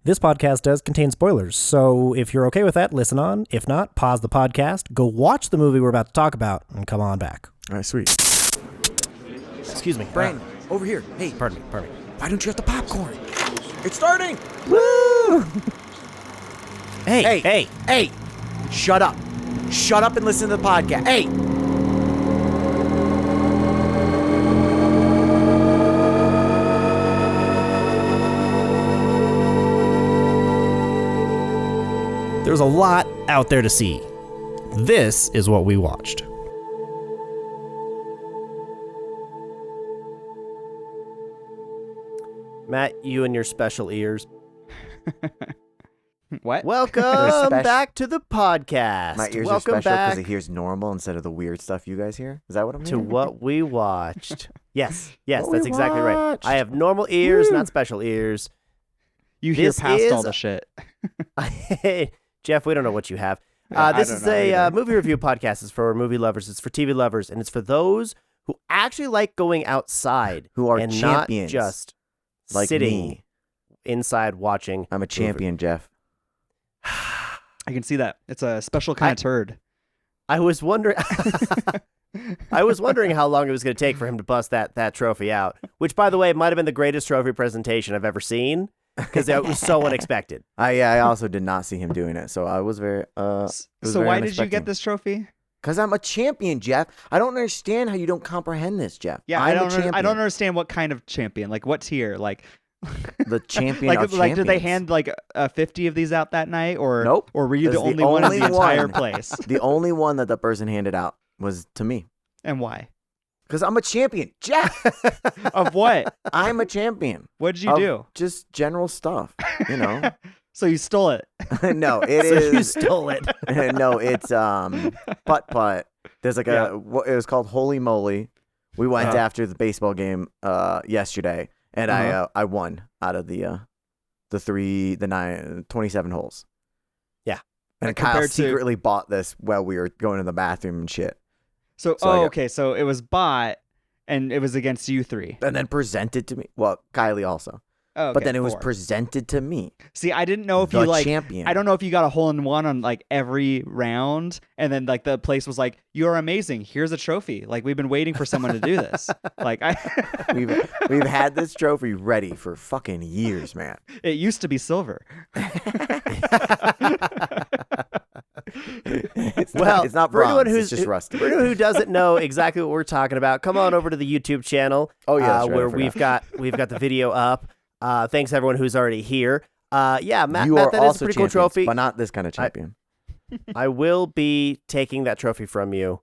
This podcast does contain spoilers, so if you're okay with that, listen on. If not, pause the podcast, go watch the movie we're about to talk about, and come on back. All right, sweet. Excuse me. Brandon, over here. Hey, Pardon me. why don't you have the popcorn? It's starting! Woo! Hey. Hey! Shut up. Shut up and listen to the podcast. Hey! There's a lot out there to see. This is what we watched. Matt, you and your special ears. What? Welcome back to the podcast. My ears Welcome are special back because it hears normal instead of the weird stuff you guys hear. Is that what I'm to hearing? what we watched. Yes, What that's we exactly right. watched. I have normal ears, not special ears. You hear This past all is- the shit. Jeff, we don't know what you have. I This don't is know a either. movie review podcast. It's for movie lovers. It's for TV lovers, and it's for those who actually like going outside, Who are and champions, not just like sitting me. inside watching. I'm a champion, Jeff. I can see that. It's a special kind of turd. I was wondering. I was wondering how long it was going to take for him to bust that trophy out. Which, by the way, might have been the greatest trophy presentation I've ever seen because it was so unexpected. I also did not see him doing it, so I was very. So why did you get this trophy? Because I'm a champion, Jeff. I don't understand how you don't comprehend this, Jeff. Yeah, I'm I a champion. don't understand what kind of champion. Like what tier? Like The champion like of did they champions. hand like 50 of these out that night, or Nope. or were you the That's the only one in only the entire one. place? The only one that the person handed out was to me. And why? Because I'm a champion, Jeff. Of what? I'm a champion. What did you of do? Just general stuff, you know. So you stole it. No, it So you is. stole it. No, it's putt. There's like Yeah. it was called Holy Moly. We went after the baseball game yesterday, and I won out of the 27 holes. Yeah. And Compared Kyle to- secretly bought this while we were going to the bathroom and shit, So, So I got- okay, so it was bought, and it was against you three. and then presented to me. Well, Kylie also, Oh, but then it was four. presented to me. See, I didn't know if the you like. champion. I don't know if you got a hole in one on like every round, and then like the place was like, "You are amazing. Here's a trophy." Like we've been waiting for someone to do this. Like We've had this trophy ready for fucking years, man. it used to be silver. It's not for anyone bronze. It's just rusty. For anyone who doesn't know exactly what we're talking about, come on over to the YouTube channel. Oh, yeah, that's right, I where forgot. we've got the video up. Thanks everyone who's already here. Matt, you Matt, are that is a also pretty cool champions, trophy. but not this kind of champion. I will be taking that trophy from you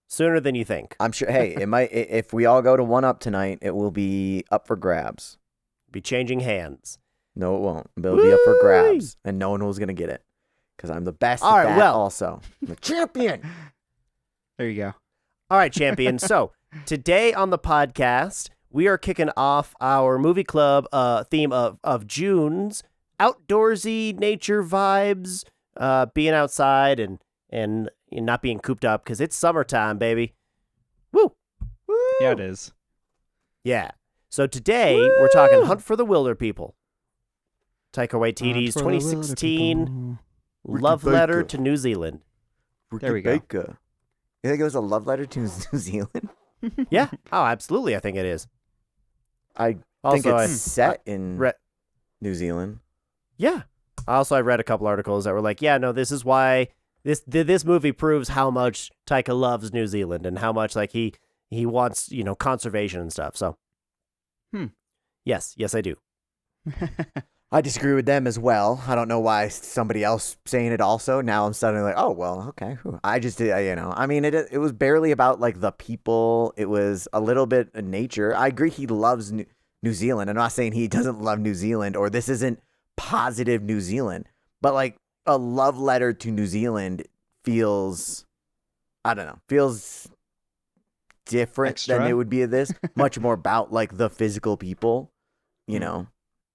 sooner than you think. I'm sure. Hey, it might. If we all go to 1-up tonight, it will be up for grabs. Be changing hands. No, it won't. It'll be up for grabs, and no one was gonna get it because I'm the best. All at right, that well. also I'm the champion. There you go. All right, champion. So today on the podcast, we are kicking off our movie club theme of June's outdoorsy nature vibes, being outside and not being cooped up because it's summertime, baby. Woo! Yeah, it is. Yeah. So today we're talking Hunt for the Wilderpeople. Taika Waititi's 2016 love Ricky letter Baker. to New Zealand. There we go. Baker. You think it was a love letter to New Zealand? Yeah. Oh, absolutely. I think it is. I think Also, it's set in Re- New Zealand. Yeah. Also, I read a couple articles that were like, yeah, no, this is why this movie proves how much Taika loves New Zealand and how much like he wants, conservation and stuff. So, yes, I do. I disagree with them as well. I don't know why somebody else saying it also. Now I'm suddenly like, oh, well, okay. I just did, I mean, it was barely about like the people. It was a little bit of nature. I agree he loves New Zealand. I'm not saying he doesn't love New Zealand or this isn't positive New Zealand, but like a love letter to New Zealand feels, I don't know, feels different Extra? than it would be of this. Much more about like the physical people, you know.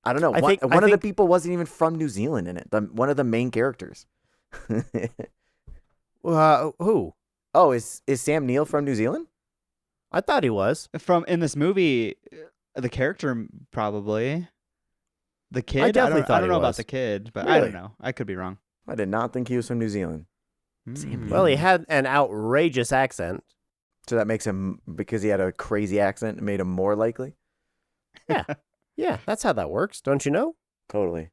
I don't know. I One think- of the people wasn't even from New Zealand in it. One of the main characters. Who? Oh, is Sam Neill from New Zealand? I thought he was. From in this movie, the character probably. The kid? definitely thought I don't he know about was. the kid, but I Really? don't know. I could be wrong. I did not think he was from New Zealand. Well, he had an outrageous accent. So that makes him, because he had a crazy accent, it made him more likely? Yeah, that's how that works, don't you know? Totally.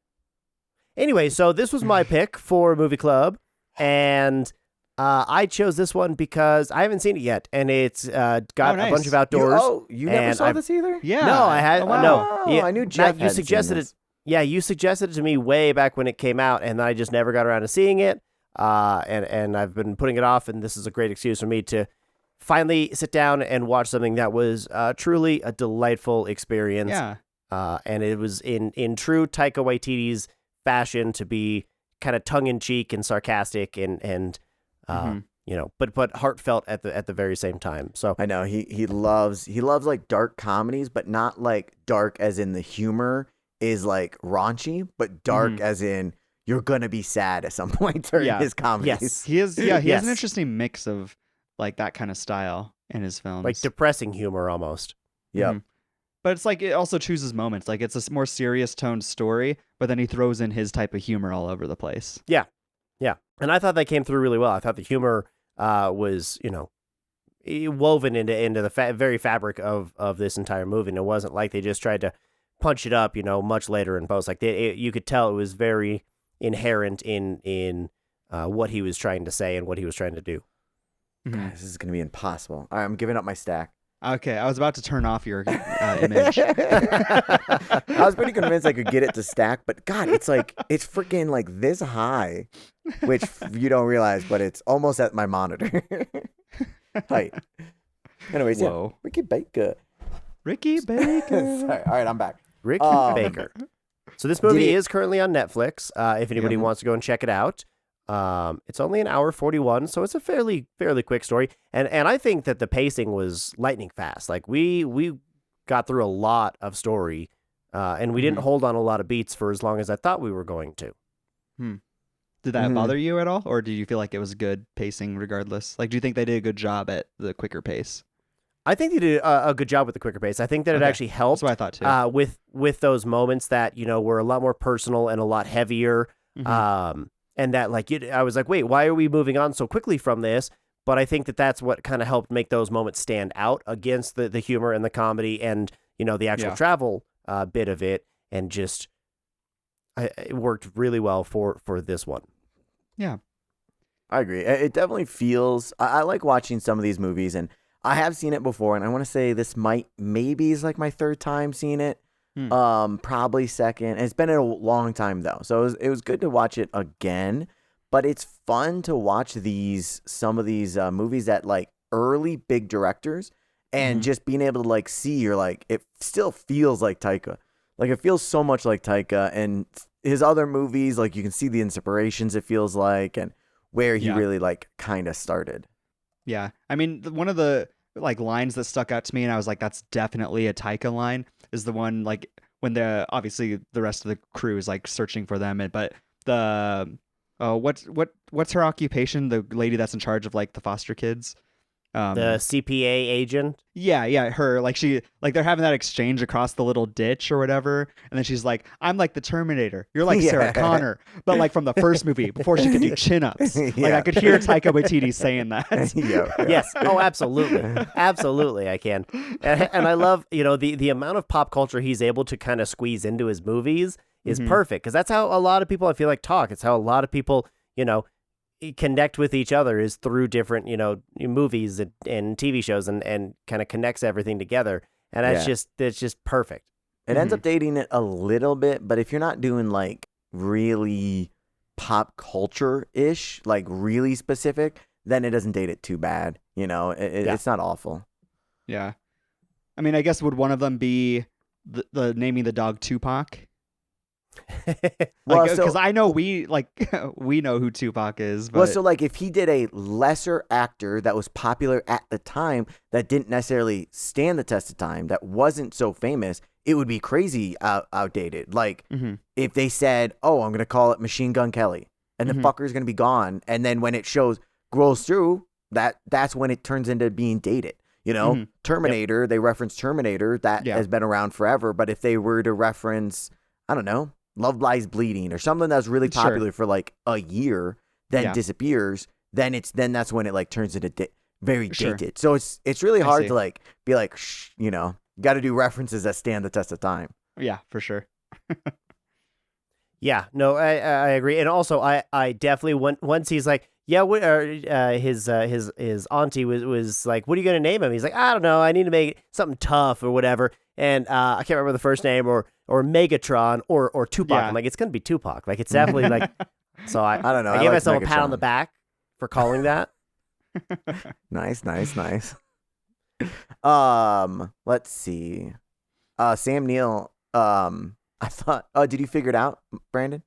Anyway, so this was my pick for Movie Club, and I chose this one because I haven't seen it yet, and it's got nice. a bunch of outdoors. You never and saw I've- this either? Yeah. No, I had Oh, wow. no. Oh, I knew Geoff Matt, you hadn't seen suggested this. it. Yeah, you suggested it to me way back when it came out, and I just never got around to seeing it. And I've been putting it off, and this is a great excuse for me to finally sit down and watch something that was truly a delightful experience. Yeah. And it was in true Taika Waititi's fashion to be kind of tongue in cheek and sarcastic and you know, but heartfelt at the very same time. So I know he loves like dark comedies, but not like dark as in the humor is like raunchy, but dark as in you're gonna be sad at some point during Yeah. his comedies. Yes. He has Yes. an interesting mix of like that kind of style in his films. like depressing humor almost. Yep. But it's like it also chooses moments. Like it's a more serious toned story, but then he throws in his type of humor all over the place. Yeah. And I thought that came through really well. I thought the humor was, you know, woven into the very fabric of this entire movie. And it wasn't like they just tried to punch it up, you know, much later in post. Like you could tell it was very inherent in what he was trying to say and what he was trying to do. God, this is gonna be impossible. All right, I'm giving up my stack. Okay, I was about to turn off your image. I was pretty convinced I could get it to stack, but God, it's freaking like this high, which you don't realize, but it's almost at my monitor height. Anyways, Whoa. Ricky Baker. Ricky Baker. Sorry. All right, I'm back. Ricky Baker. So this movie is currently on Netflix. If anybody wants to go and check it out. It's only an hour 41, so it's a fairly quick story. And I think that the pacing was lightning fast. Like we got through a lot of story, and we didn't hold on a lot of beats for as long as I thought we were going to. Did that bother you at all, or did you feel like it was good pacing regardless? Like, do you think they did a good job at the quicker pace? I think they did a good job with the quicker pace. I think that it actually helped. That's what I thought too. With those moments that, you know, were a lot more personal and a lot heavier. And that, like, I was like, wait, why are we moving on so quickly from this? But I think that that's what kind of helped make those moments stand out against the humor and the comedy and, you know, the actual travel bit of it. And just, it worked really well for this one. Yeah. I agree. It definitely feels. I like watching some of these movies, and I have seen it before, and I want to say this maybe is like my third time seeing it. Probably second. And it's been a long time though, so it was good to watch it again. But it's fun to watch some of these movies that like early big directors, and just being able to like see, you're like, it still feels like Taika. Like it feels so much like Taika, and his other movies, like you can see the inspirations, it feels like, and where he really like kind of started. Yeah. I mean, one of the like lines that stuck out to me, and I was like, that's definitely a Taika line, is the one like when obviously the rest of the crew is like searching for them, but the what's her occupation, the lady that's in charge of like the foster kids, The CPA agent. yeah, her, like they're having that exchange across the little ditch or whatever, and then she's like, I'm like the Terminator, you're like Sarah Connor, but like from the first movie before she could do chin-ups. Like I could hear Taika Waititi saying that. Yes. Oh, absolutely I can. And I love, you know, the amount of pop culture he's able to kind of squeeze into his movies is perfect, because that's how a lot of people, I feel like, talk. It's how a lot of people, you know, connect with each other, is through different, you know, movies and TV shows, and kind of connects everything together. And it's just perfect. It ends up dating it a little bit, but if you're not doing like really pop culture-ish, like really specific, then it doesn't date it too bad. You know, it's not awful. Yeah. I mean, I guess would one of them be the naming the dog Tupac? Well, because I know we know who Tupac is. But... Well, so like if he did a lesser actor that was popular at the time, that didn't necessarily stand the test of time, that wasn't so famous, it would be crazy outdated. Like if they said, "Oh, I'm gonna call it Machine Gun Kelly," and the fucker's gonna be gone, and then when it grows through, that's when it turns into being dated. You know, Terminator. They reference Terminator, that has been around forever. But if they were to reference I don't know, Love Lies Bleeding or something that's really popular for like a year, then disappears. Then that's when it like turns into very dated. So it's really hard to like be like, you know, you got to do references that stand the test of time. Yeah, for sure. Yeah, no, I agree. And also I definitely once he's like, yeah, his auntie was like, what are you going to name him? He's like, I don't know. I need to make something tough or whatever. And I can't remember the first name or Megatron or Tupac. Yeah. I'm like, it's going to be Tupac. Like, it's definitely like, so I don't know. I gave like myself Megatron. a pat on the back for calling that. Nice. Let's see. Sam Neill. I thought. Oh, did you figure it out, Brandon?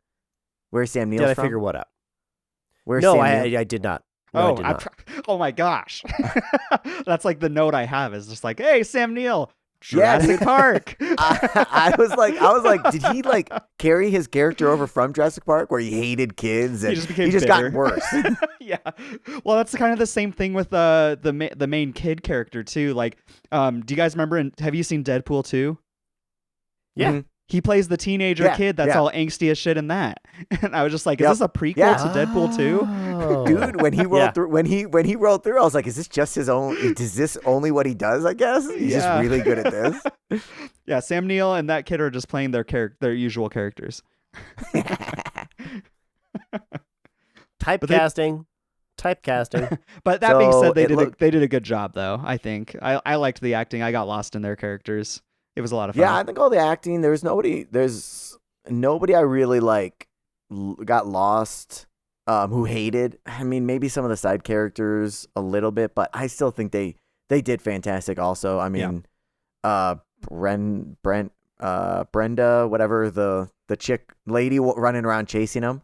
Where's Sam Neill from? Did I figure what out? Where's No, Sam Neill? I did not. No, I did not. Oh my gosh. That's like the note I have is just like, hey, Sam Neill, Yeah, Jurassic Park. I was like, did he like carry his character over from Jurassic Park where he hated kids and he just got bitter. worse? Yeah. Well, that's kind of the same thing with the main kid character too. Like, do you guys remember? Have you seen Deadpool 2? Yeah. Mm-hmm. He plays the teenager kid that's all angsty as shit in that. And I was just like, is this a prequel to Deadpool 2? Oh. Dude, when he rolled through, when he rolled through, I was like, is this just his own? Is this only what he does? I guess he's just really good at this. Yeah, Sam Neill and that kid are just playing their usual characters. Typecasting. But that being So said, they it did a good job though. I think I liked the acting. I got lost in their characters. It was a lot of fun. Yeah, I think all the acting. There's nobody I really like got lost. Who hated. I mean, maybe some of the side characters a little bit, but I still think they did fantastic. Also, I mean, Brenda, whatever the chick lady running around chasing him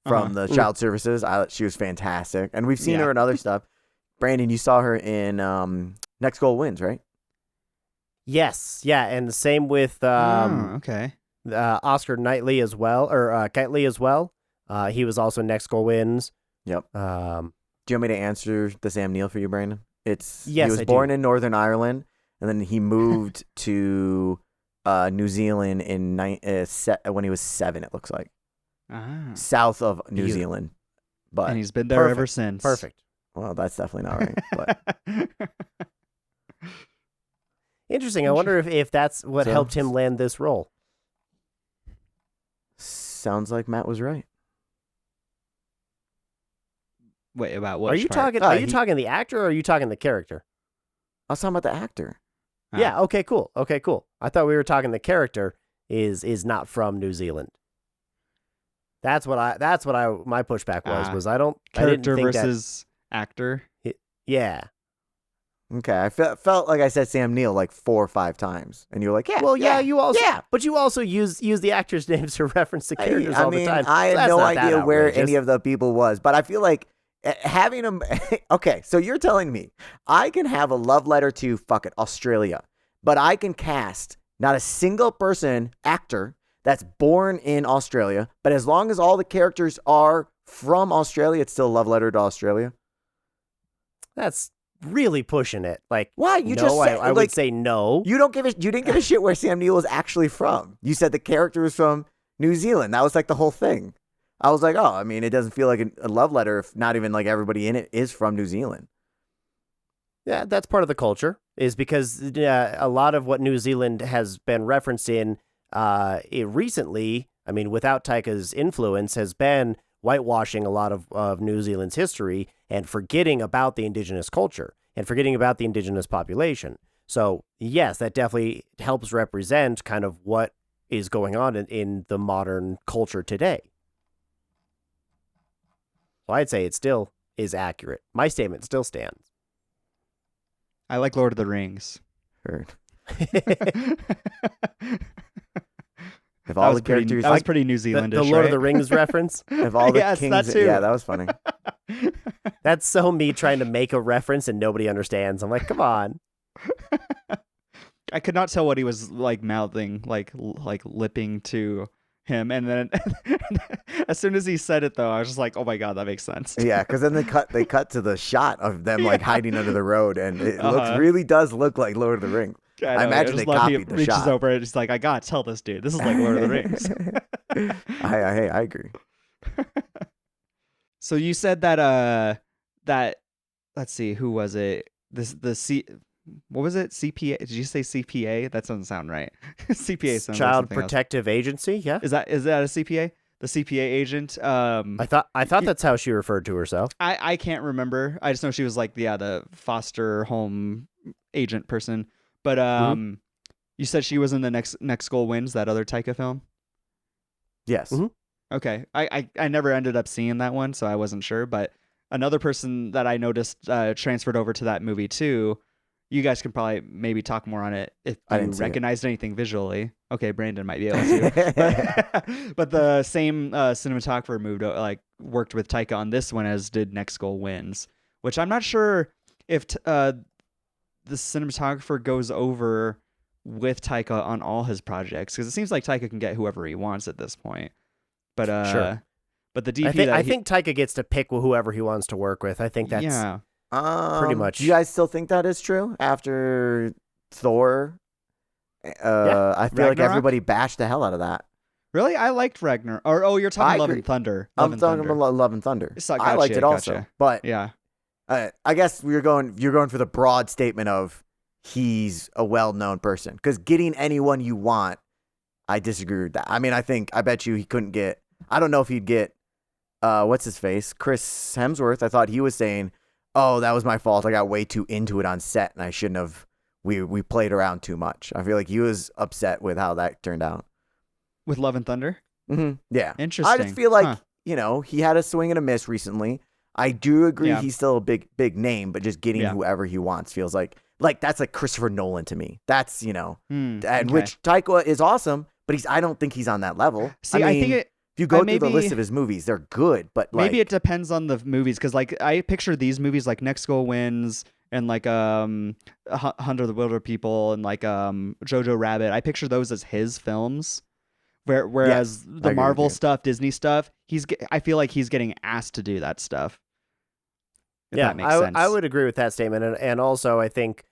from the child services. She was fantastic, and we've seen her in other stuff. Brandon, you saw her in Next Goal Wins, right? Yes, yeah, and the same with okay. Oscar Knightley as well, or Keightley as well. He was also in Next Goal Wins. Yep. Do you want me to answer the Sam Neill for you, Brandon? Yes, he was born in Northern Ireland, and then he moved to New Zealand when he was 7. It looks like south of New Zealand, and he's been there ever since. Perfect. Well, that's definitely not right. But interesting. I wonder if that's what helped him land this role. Sounds like Matt was right. Wait, about what? Are you talking? Are you talking the actor or are you talking the character? I was talking about the actor. Yeah. Okay. Cool. I thought we were talking the character is not from New Zealand. That's what my pushback was character I didn't think versus actor. Yeah. Okay, I felt like I said Sam Neill like 4 or 5 times, and you're like, yeah. Well, yeah, you also, yeah. But you also use the actors' names to reference the characters all the time. I So had that's no not that idea where outrageous. any of the people was, but I feel like having them. Okay, so you're telling me I can have a love letter to Australia, but I can cast not a single actor that's born in Australia, but as long as all the characters are from Australia, it's still a love letter to Australia. That's really pushing it. Like, why? You just said, I would say no. You didn't give a shit where Sam Neill was actually from. You said the character was from New Zealand. That was like the whole thing. I was like, oh, I mean, it doesn't feel like a love letter if not even like everybody in it is from New Zealand. Yeah, that's part of the culture, is because a lot of what New Zealand has been referenced in recently, I mean, without Taika's influence, has been whitewashing a lot of New Zealand's history and forgetting about the indigenous culture and forgetting about the indigenous population. So, yes, that definitely helps represent kind of what is going on in the modern culture today. So I'd say it still is accurate. My statement still stands. I like Lord of the Rings. Heard. If That all was the characters, that was pretty New Zealandish, the Lord right? of the Rings reference. if all the Yes, kings, that too. yeah, that was funny. That's so me trying to make a reference and nobody understands. I'm like, come on. I could not tell what he was like mouthing, like lipping to him, and then as soon as he said it, though, I was just like, "Oh my god, that makes sense." Yeah, because then they cut to the shot of them like hiding under the road, and it really does look like Lord of the Rings. I imagine they copied the reaches shot. over and he's like, I gotta tell this dude. This is like Lord of the Rings. I agree. So you said that let's see, who was it? What was it? CPA? Did you say CPA? That doesn't sound right. CPA sounds like Child something else. Protective Agency. Yeah. Is that a CPA? The CPA agent? I thought that's how she referred to herself. I can't remember. I just know she was like the foster home agent person. But you said she was in the next Goal Wins, that other Taika film? Yes. Mhm. Okay. I never ended up seeing that one, so I wasn't sure. But another person that I noticed transferred over to that movie too. You guys can probably maybe talk more on it if I you didn't see recognized anything visually. Okay, Brandon might be able to. But the same cinematographer worked with Taika on this one as did Next Goal Wins, which I'm not sure if the cinematographer goes over with Taika on all his projects, because it seems like Taika can get whoever he wants at this point. But Sure. But the DP I think Taika gets to pick whoever he wants to work with. I think that's yeah. pretty much. Do you guys still think that is true after Thor? Yeah. I feel like Ragnarok? everybody bashed the hell out of that. Really, I liked Ragnar. You're talking I Love agree. and Thunder. I'm talking about Love and Thunder. So, I liked it also, gotcha. but Yeah. I guess you're going for the broad statement of he's a well-known person, because getting anyone you want, I disagree with that. I mean, I bet you he couldn't get. I don't know if he'd get. What's his face? Chris Hemsworth. I thought he was saying, "Oh, that was my fault. I got way too into it on set, and I shouldn't have. We played around too much." I feel like he was upset with how that turned out. With Love and Thunder? Mm-hmm. Yeah. Interesting. I just feel like, Huh. he had a swing and a miss recently. I do agree Yeah. he's still a big name, but just getting whoever he wants feels like that's like Christopher Nolan to me. That's, and okay. which Taika is awesome, but I don't think he's on that level. See, I I mean, think if you go through maybe- the list of his movies, they're good, but maybe it depends on the movies, because I picture these movies like Next Goal Wins and Hunter the Wilderpeople and Jojo Rabbit. I picture those as his films. Whereas I agree the with Marvel you. stuff, Disney stuff, I feel like he's getting asked to do that stuff. If that makes sense. I would agree with that statement, and also I think,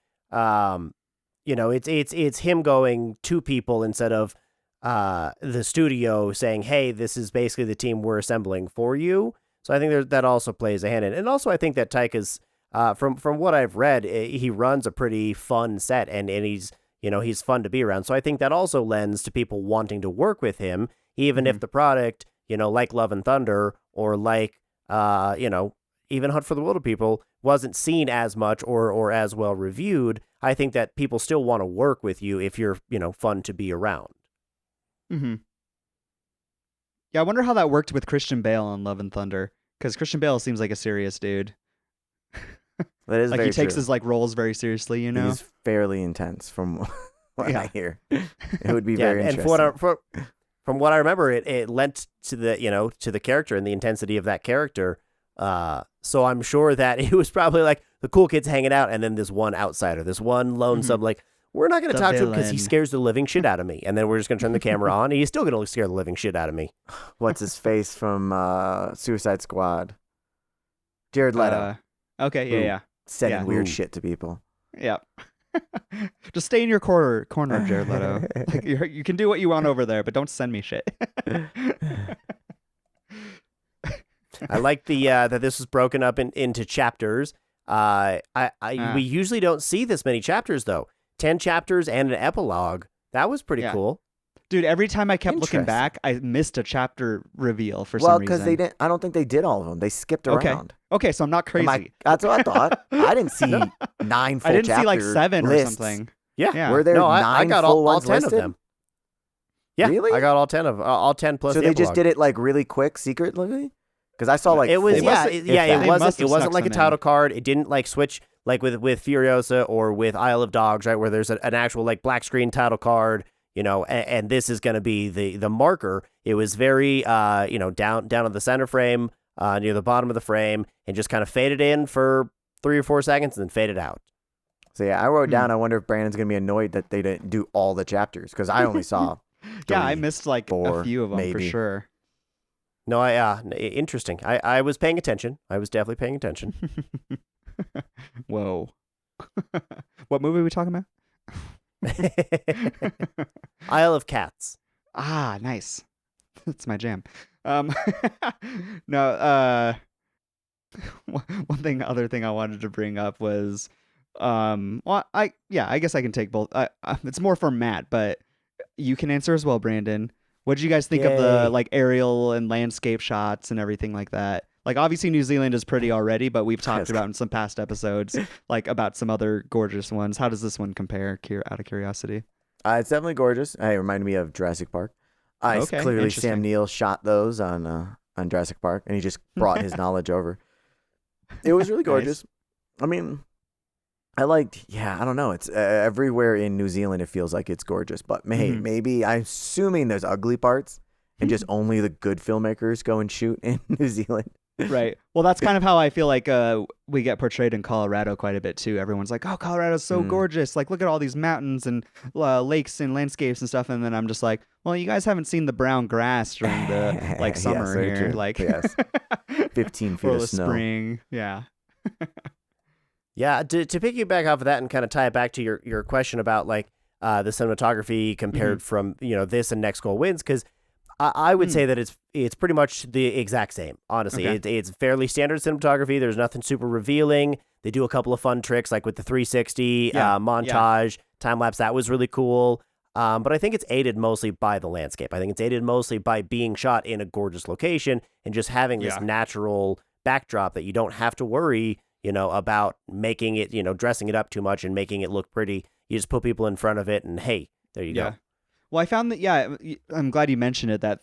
it's him going to people instead of the studio saying, "Hey, this is basically the team we're assembling for you." So I think that also plays a hand in it. And also I think that Taika's, from what I've read, he runs a pretty fun set, and he's fun to be around. So I think that also lends to people wanting to work with him, even if the product, like Love and Thunder or even Hunt for the Wilderpeople wasn't seen as much or as well reviewed. I think that people still want to work with you if you're, fun to be around. Mm-hmm. Yeah, I wonder how that worked with Christian Bale on Love and Thunder, because Christian Bale seems like a serious dude. that is Like very he takes true. his roles very seriously, He's fairly intense from what Yeah. I hear. It would be very and interesting. from what I remember, it lent to the to the character and the intensity of that character. So I'm sure that it was probably like the cool kids hanging out, and then this one outsider, this one lone sub, like, we're not going to The talk to him because he villain. scares the living shit out of me, and then we're just going to turn the camera on, and he's still going to scare the living shit out of me. What's his face from Suicide Squad? Jared Leto. Okay, Ooh. yeah. Sending yeah. weird Ooh. shit to people. Yeah. Just stay in your corner, Jared Leto. Like, you can do what you want over there, but don't send me shit. I like that this was broken up into chapters. We usually don't see this many chapters though. 10 chapters and an epilogue. That was pretty Yeah. cool. Dude, every time I kept looking Interesting. back, I missed a chapter reveal for Well, some because reason. they didn't. I don't think they did all of them. They skipped Okay. around. Okay, so I'm not crazy. That's what I thought. I didn't see 9 full I didn't see like chapter 7 lists. or something. Yeah. Yeah. Were there No, 9 I got full all ones 10 listed? of them. Yeah, Really? I got all 10 of all 10 plus. So the they just epilogue. did it like really quick, secretly. Because I saw like it was 4, yeah, if yeah. that. It wasn't must have snuck like a some title in. card. It didn't like switch like with Furiosa or with Isle of Dogs, right? Where there's an actual like black screen title card. And this is going to be the marker. It was very down on the center frame, near the bottom of the frame, and just kind of faded in for 3 or 4 seconds and then faded out. So yeah, I wrote down. I wonder if Brandon's gonna be annoyed that they didn't do all the chapters, because I only saw. Yeah, I 3, missed like 4, a few of them for maybe. sure. No, interesting. I was paying attention. I was definitely paying attention. Whoa. What movie are we talking about? Isle of Cats. Ah, nice. That's my jam. No, other thing I wanted to bring up was, well, I guess I can take both. It's more for Matt, but you can answer as well, Brandon. What did you guys think of the Yay. like aerial and landscape shots and everything like that? Like, obviously New Zealand is pretty already, but we've talked about in some past episodes, like about some other gorgeous ones. How does this one compare? Out of curiosity. It's definitely gorgeous. It reminded me of Jurassic Park. Okay, Clearly interesting. Sam Neill shot those on Jurassic Park, and he just brought his knowledge over. It was really gorgeous. I mean, I don't know. It's everywhere in New Zealand. It feels like it's gorgeous, but maybe I'm assuming there's ugly parts, and just only the good filmmakers go and shoot in New Zealand. Right. Well, that's kind of how I feel like we get portrayed in Colorado quite a bit too. Everyone's like, "Oh, Colorado's so gorgeous! Like, look at all these mountains and lakes and landscapes and stuff." And then I'm just like, "Well, you guys haven't seen the brown grass during the like summer Yes, here, true. like 15 feet or of the snow." spring." Yeah. Yeah, to piggyback off of that and kind of tie it back to your question about like the cinematography compared from this and Next Goal Wins, because I would say that it's pretty much the exact same. Honestly, it's fairly standard cinematography. There's nothing super revealing. They do a couple of fun tricks like with the 360 montage, time lapse. That was really cool. But I think it's aided mostly by the landscape. I think it's aided mostly by being shot in a gorgeous location and just having this natural backdrop that you don't have to worry, about making it, dressing it up too much and making it look pretty. You just put people in front of it and hey, there you go. Well, I found that, I'm glad you mentioned it, that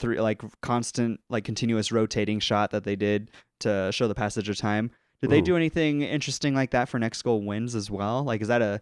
constant, continuous rotating shot that they did to show the passage of time. Did they do anything interesting like that for Next Goal Wins as well? Like, is that a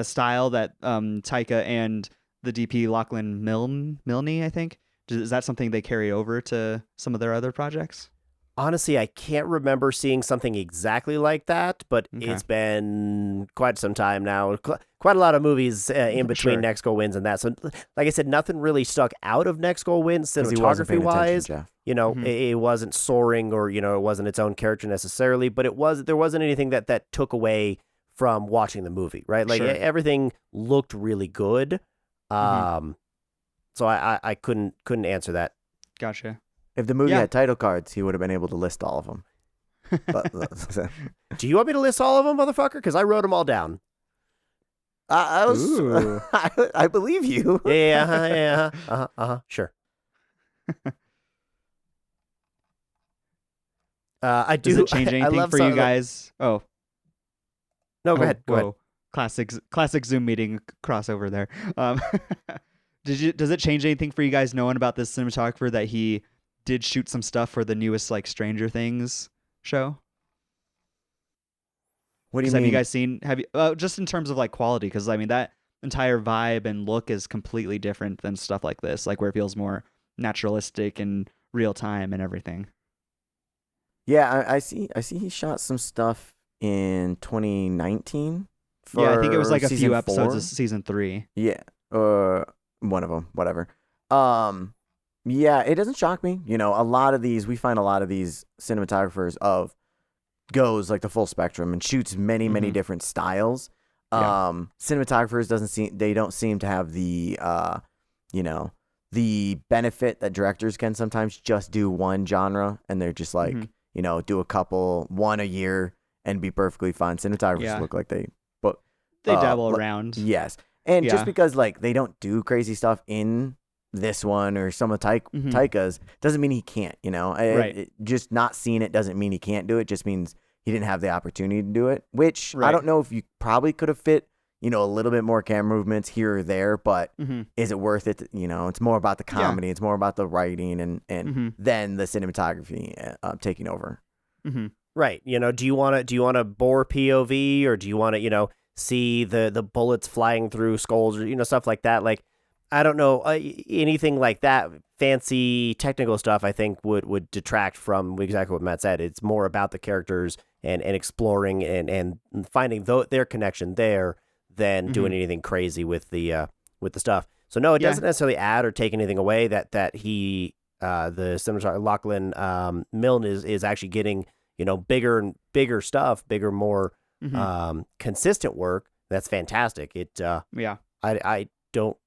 style that Taika and the DP Lachlan Milne, I think, is that something they carry over to some of their other projects? Honestly, I can't remember seeing something exactly like that, but it's been quite some time now. Quite a lot of movies in between Next Goal Wins and that. So, like I said, nothing really stuck out of Next Goal Wins cinematography-wise. It wasn't soaring or, it wasn't its own character necessarily, but there wasn't anything that took away from watching the movie, right? Like everything looked really good. So I couldn't answer that. Gotcha. If the movie had title cards, he would have been able to list all of them. But, do you want me to list all of them, motherfucker? Because I wrote them all down. I believe you. Yeah. Sure. I do. Does it change anything for you guys? Oh. No, go ahead. Classic Zoom meeting crossover there. Does it change anything for you guys knowing about this cinematographer that he did shoot some stuff for the newest Stranger Things show? What do you mean? Have you guys seen? Just in terms of quality? Because I mean that entire vibe and look is completely different than stuff like this, where it feels more naturalistic and real time and everything. Yeah, I see. He shot some stuff in 2019. I think it was a few episodes 4? of season 3. Yeah, one of them, whatever. Yeah, it doesn't shock me. We find a lot of these cinematographers goes the full spectrum and shoots many, many different styles. Cinematographers don't seem to have the the benefit that directors can sometimes just do one genre and they're just do a couple, one a year and be perfectly fine. Cinematographers look like they dabble around. Yes. And just because they don't do crazy stuff in this one or some of Taika's doesn't mean he can't, just not seeing it doesn't mean he can't do it. Just means he didn't have the opportunity to do it, which I don't know if you probably could have fit, a little bit more camera movements here or there, but is it worth it? It's more about the comedy. It's more about the writing and then the cinematography taking over. Right. Do you want to bore POV or do you want to, see the bullets flying through skulls or, stuff like that? I don't know, anything like that, fancy technical stuff, I think would detract from exactly what Matt said. It's more about the characters and exploring and finding their connection there than doing anything crazy with the stuff. So no, it doesn't necessarily add or take anything away that he, the cinematographer Lachlan Milne is actually getting, bigger and bigger stuff, more consistent work. That's fantastic. I don't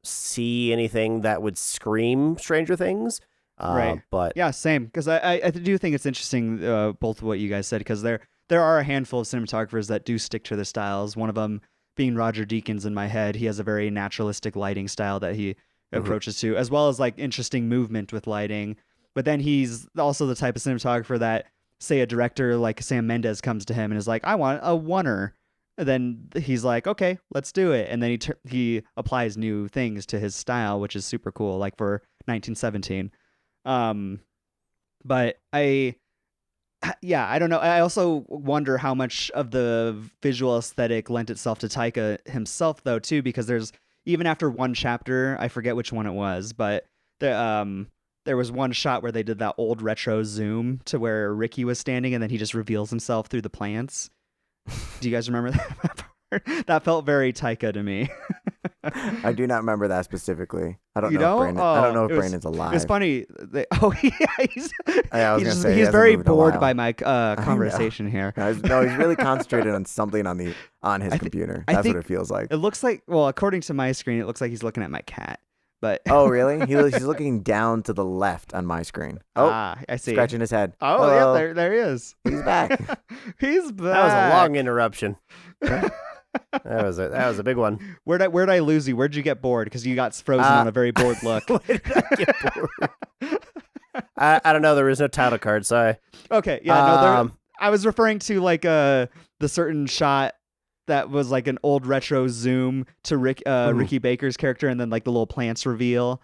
see anything that would scream Stranger Things. Right. But yeah, same. Because I do think it's interesting, both what you guys said, because there are a handful of cinematographers that do stick to their styles. One of them being Roger Deakins in my head. He has a very naturalistic lighting style that he approaches to, as well as like interesting movement with lighting. But then he's also the type of cinematographer that, say, a director like Sam Mendes comes to him and is like, I want a oneer. And then he's like, okay, let's do it. And then he applies new things to his style, which is super cool, like for 1917. But I don't know. I also wonder how much of the visual aesthetic lent itself to Taika himself, though, too, because there's, even after one chapter, I forget which one it was, but there was one shot where they did that old retro zoom to where Ricky was standing, and then he just reveals himself through the plants. Do you guys remember that part? That felt very Taika to me. I do not remember that specifically. I don't You know. don't? I don't know if It was- Brandon's alive. It's funny. He's I was gonna say, he he's hasn't very moved in a bored while. by my conversation here. No, he's really concentrated on something on his computer. I That's think what it feels like. It looks like, well, according to my screen, it looks like he's looking at my cat. But Oh, really? He's looking down to the left on my screen. Oh, I see. scratching his head. Oh, Hello. yeah, there he is. He's back. He's back. that was a long interruption. That was a big one. Where'd I lose you? Where'd you get bored? Because you got frozen on a very bored look. Why did I get bored? I don't know. There was no title card, so Okay, yeah, no, Um, I was referring to like the certain shot that was like an old retro zoom to Ricky Baker's character, and then like the little plants reveal.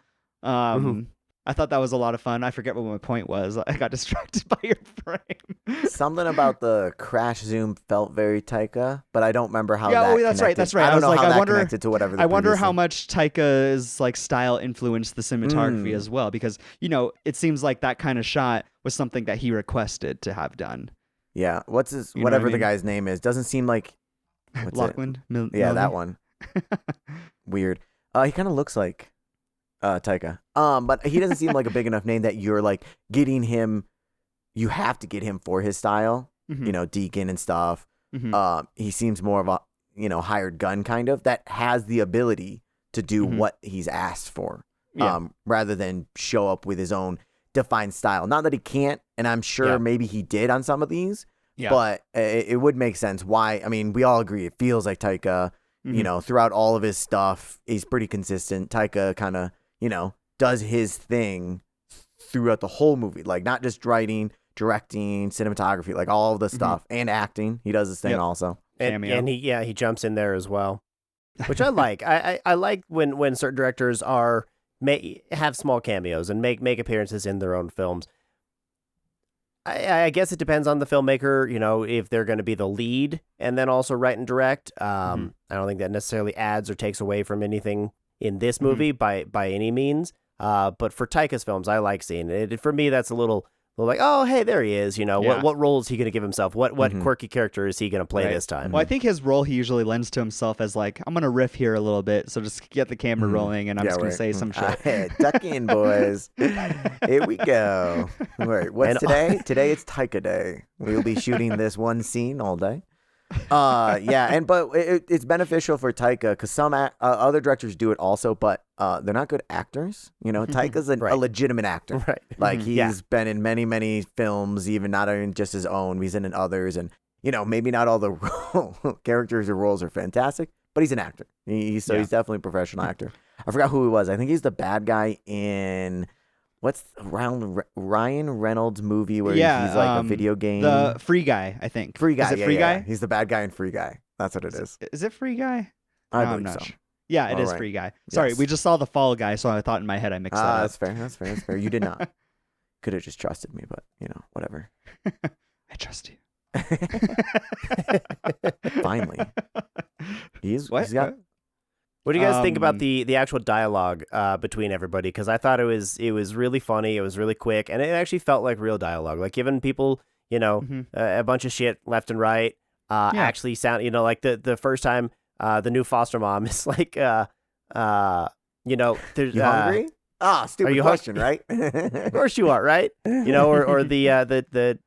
I thought that was a lot of fun. I forget what my point was. I got distracted by your frame. Something about the crash zoom felt very Taika, but I don't remember how. Yeah, that oh, that's right, connected. that's right. I I don't was know like, how I that wonder- connected to whatever. I wonder how previously- much Taika's like style influenced the cinematography as well, because it seems like that kind of shot was something that he requested to have done. Yeah, what's his You know whatever what I the mean? guy's name is doesn't seem like. What's it? Lachlan? Yeah, that one. Weird. He kind of looks like Taika. But he doesn't seem like a big enough name that you're like getting him. You have to get him for his style. Mhm. Deacon and stuff. Mhm. He seems more of a hired gun kind of that has the ability to do Mhm. what he's asked for. Yeah. Rather than show up with his own defined style. Not that he can't, and I'm sure maybe he did on some of these. Yeah. But it would make sense why. I mean, we all agree it feels like Taika. Throughout all of his stuff, he's pretty consistent. Taika kind of, does his thing throughout the whole movie. Like, not just writing, directing, cinematography, like all of the stuff, and acting. He does his thing Yep. also. and he jumps in there as well, which I like. I like when certain directors have small cameos and make appearances in their own films. I guess it depends on the filmmaker, if they're going to be the lead and then also write and direct. I don't think that necessarily adds or takes away from anything in this movie by any means. But for Taika's films, I like seeing it. For me, that's a little like, oh, hey, there he is. What role is he going to give himself? What quirky character is he going to play this time? Well, I think his role he usually lends to himself as like, I'm gonna riff here a little bit, so just get the camera rolling, and I'm just gonna say some shit. Hey, duck in, boys. Here we go. All right, what's today? Today it's Taika Day. We'll be shooting this one scene all day. But it's beneficial for Taika because some other directors do it also, but they're not good actors. Taika's a legitimate actor. Right. Like he's been in many, many films, even not even just his own. He's in others, and maybe not all the characters or roles are fantastic, but he's an actor. He's definitely a professional actor. I forgot who he was. I think he's the bad guy in. What's around Ryan Reynolds' movie where he's like a video game? The Free Guy, I think. Free Guy. Is it yeah, Free yeah. Guy? He's the bad guy in Free Guy. That's what it is. Is it Free Guy? I No, I'm believe not so. sure. Yeah, it is Alright. Free Guy. Sorry, Yes. we just saw the Fall Guy, so I thought in my head I mixed that up. That's fair. You did not. Could have just trusted me, but whatever. I trust you. Finally, he's What? got. What do you guys think about the actual dialogue between everybody? Because I thought it was really funny. It was really quick, and it actually felt like real dialogue, like giving people a bunch of shit left and right. Actually sound like the first time the new foster mom is like there's You hungry? Stupid you question, right? Of course you are, right? Or the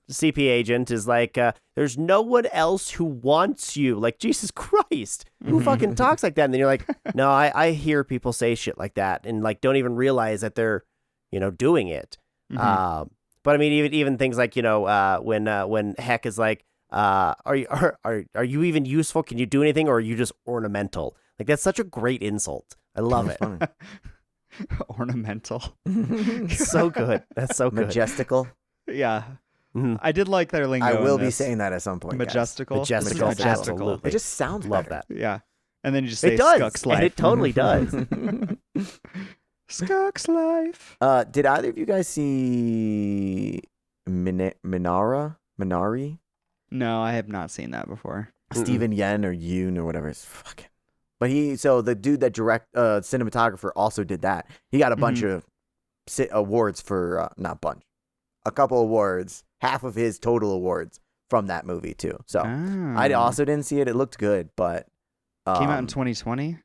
CP agent is like, there's no one else who wants you. Like, Jesus Christ, who fucking talks like that? And then you're like, no, I hear people say shit like that and like don't even realize that they're, doing it. But I mean, even things like, when Heck is like, are you even useful? Can you do anything, or are you just ornamental? Like, that's such a great insult. I love it. Ornamental. So good. That's so good. Majestical. Yeah. I did like their lingo. I will in be this. saying that at some point. Guys. Majestical. Majestical. Absolutely. It just sounds Love better. that. Yeah. And then you just say It does. Skuck's life. And it totally does. Skuck's life. Did either of you guys see Minari? No, I have not seen that before. Steven Yen or Yoon or whatever. It's fucking. But the dude that cinematographer also did that. He got a bunch of awards for, not bunch, a couple awards, half of his total awards from that movie too. So I also didn't see it. It looked good, but. Came out in 2020?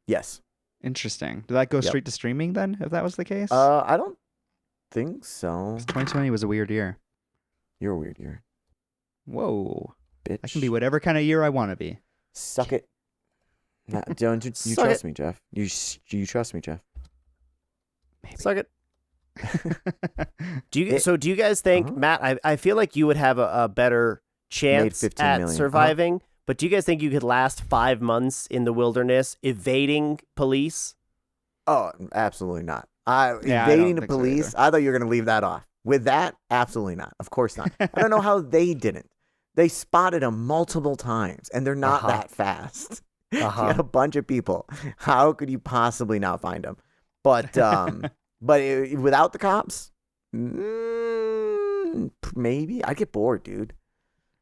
Yes. Interesting. Did that go straight to streaming then, if that was the case? I don't think so. 2020 was a weird year. You're a weird year. Whoa. Bitch. I can be whatever kind of year I want to be. Suck it. Nah, don't you trust me, Geoff? You trust me, Geoff? Maybe. Suck it. Do you guys think, Matt? I feel like you would have a better chance at surviving. But do you guys think you could last 5 months in the wilderness evading police? Oh, absolutely not. Yeah, Evading the police. So I thought you were gonna leave that off. With that, absolutely not. Of course not. I don't know how they didn't. They spotted him multiple times, and they're not that fast. You got a bunch of people. How could you possibly not find him? But without the cops, maybe I'd get bored, dude.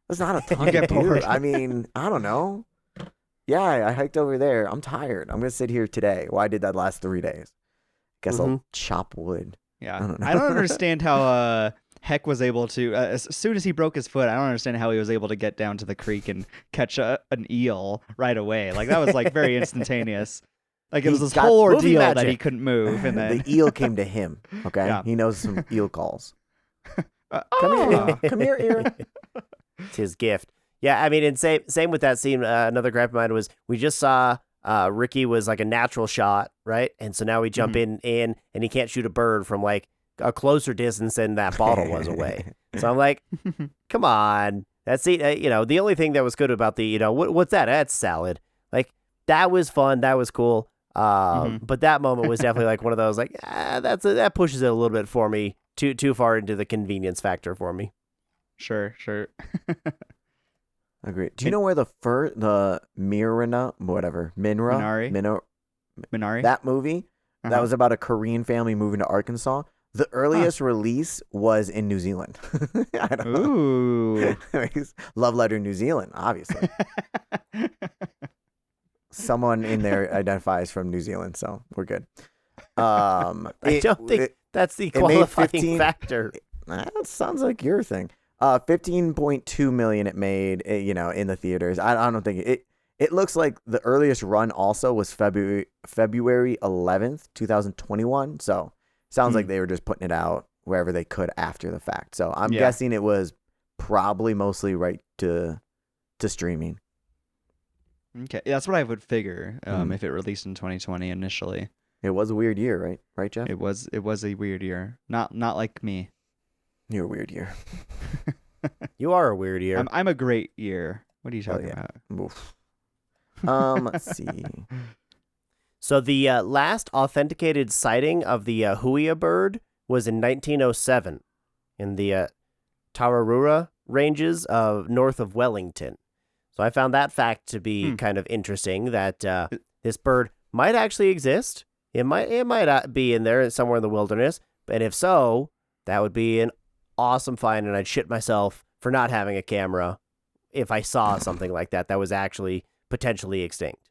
There's not a ton to do. I mean, I don't know. Yeah, I hiked over there. I'm tired. I'm gonna sit here today. Well, I did that last 3 days. Guess I'll chop wood. Yeah, I don't understand how Heck was able to. As soon as he broke his foot, I don't understand how he was able to get down to the creek and catch an eel right away. Like that was like very instantaneous. Like it was this whole ordeal that he couldn't move, and then the eel came to him. Okay, Yeah. He knows some eel calls. Come here, come here, ear. It's his gift. Yeah, I mean, and same with that scene. Another gripe of mine was we just saw Ricky was like a natural shot, right? And so now we jump in, and he can't shoot a bird from like a closer distance than that bottle was away. So I'm like, come on. That's the only thing that was good about the what's that? That's salad. Like that was fun. That was cool. But that moment was definitely like one of those like that pushes it a little bit for me too far into the convenience factor for me. Sure. Agreed. Do you know where the Minari? That movie that was about a Korean family moving to Arkansas? The earliest release was in New Zealand. I don't know. Love letter New Zealand, obviously. Someone in there identifies from New Zealand, so we're good. I don't think that's the qualifying factor. That sounds like your thing. 15.2 million it made, in the theaters. I don't think it looks like the earliest run also was February 11th, 2021. So sounds like they were just putting it out wherever they could after the fact. So I'm guessing it was probably mostly right to streaming. Okay, that's what I would figure. If it released in 2020 initially, it was a weird year, right? Right, Geoff? It was a weird year. Not like me. You're a weird year. You are a weird year. I'm a great year. What are you talking about? Oof. Let's see. So the last authenticated sighting of the huia bird was in 1907 in the Tararua ranges of north of Wellington. So I found that fact to be kind of interesting that this bird might actually exist. It might be in there somewhere in the wilderness, but if so, that would be an awesome find, and I'd shit myself for not having a camera if I saw something like that was actually potentially extinct.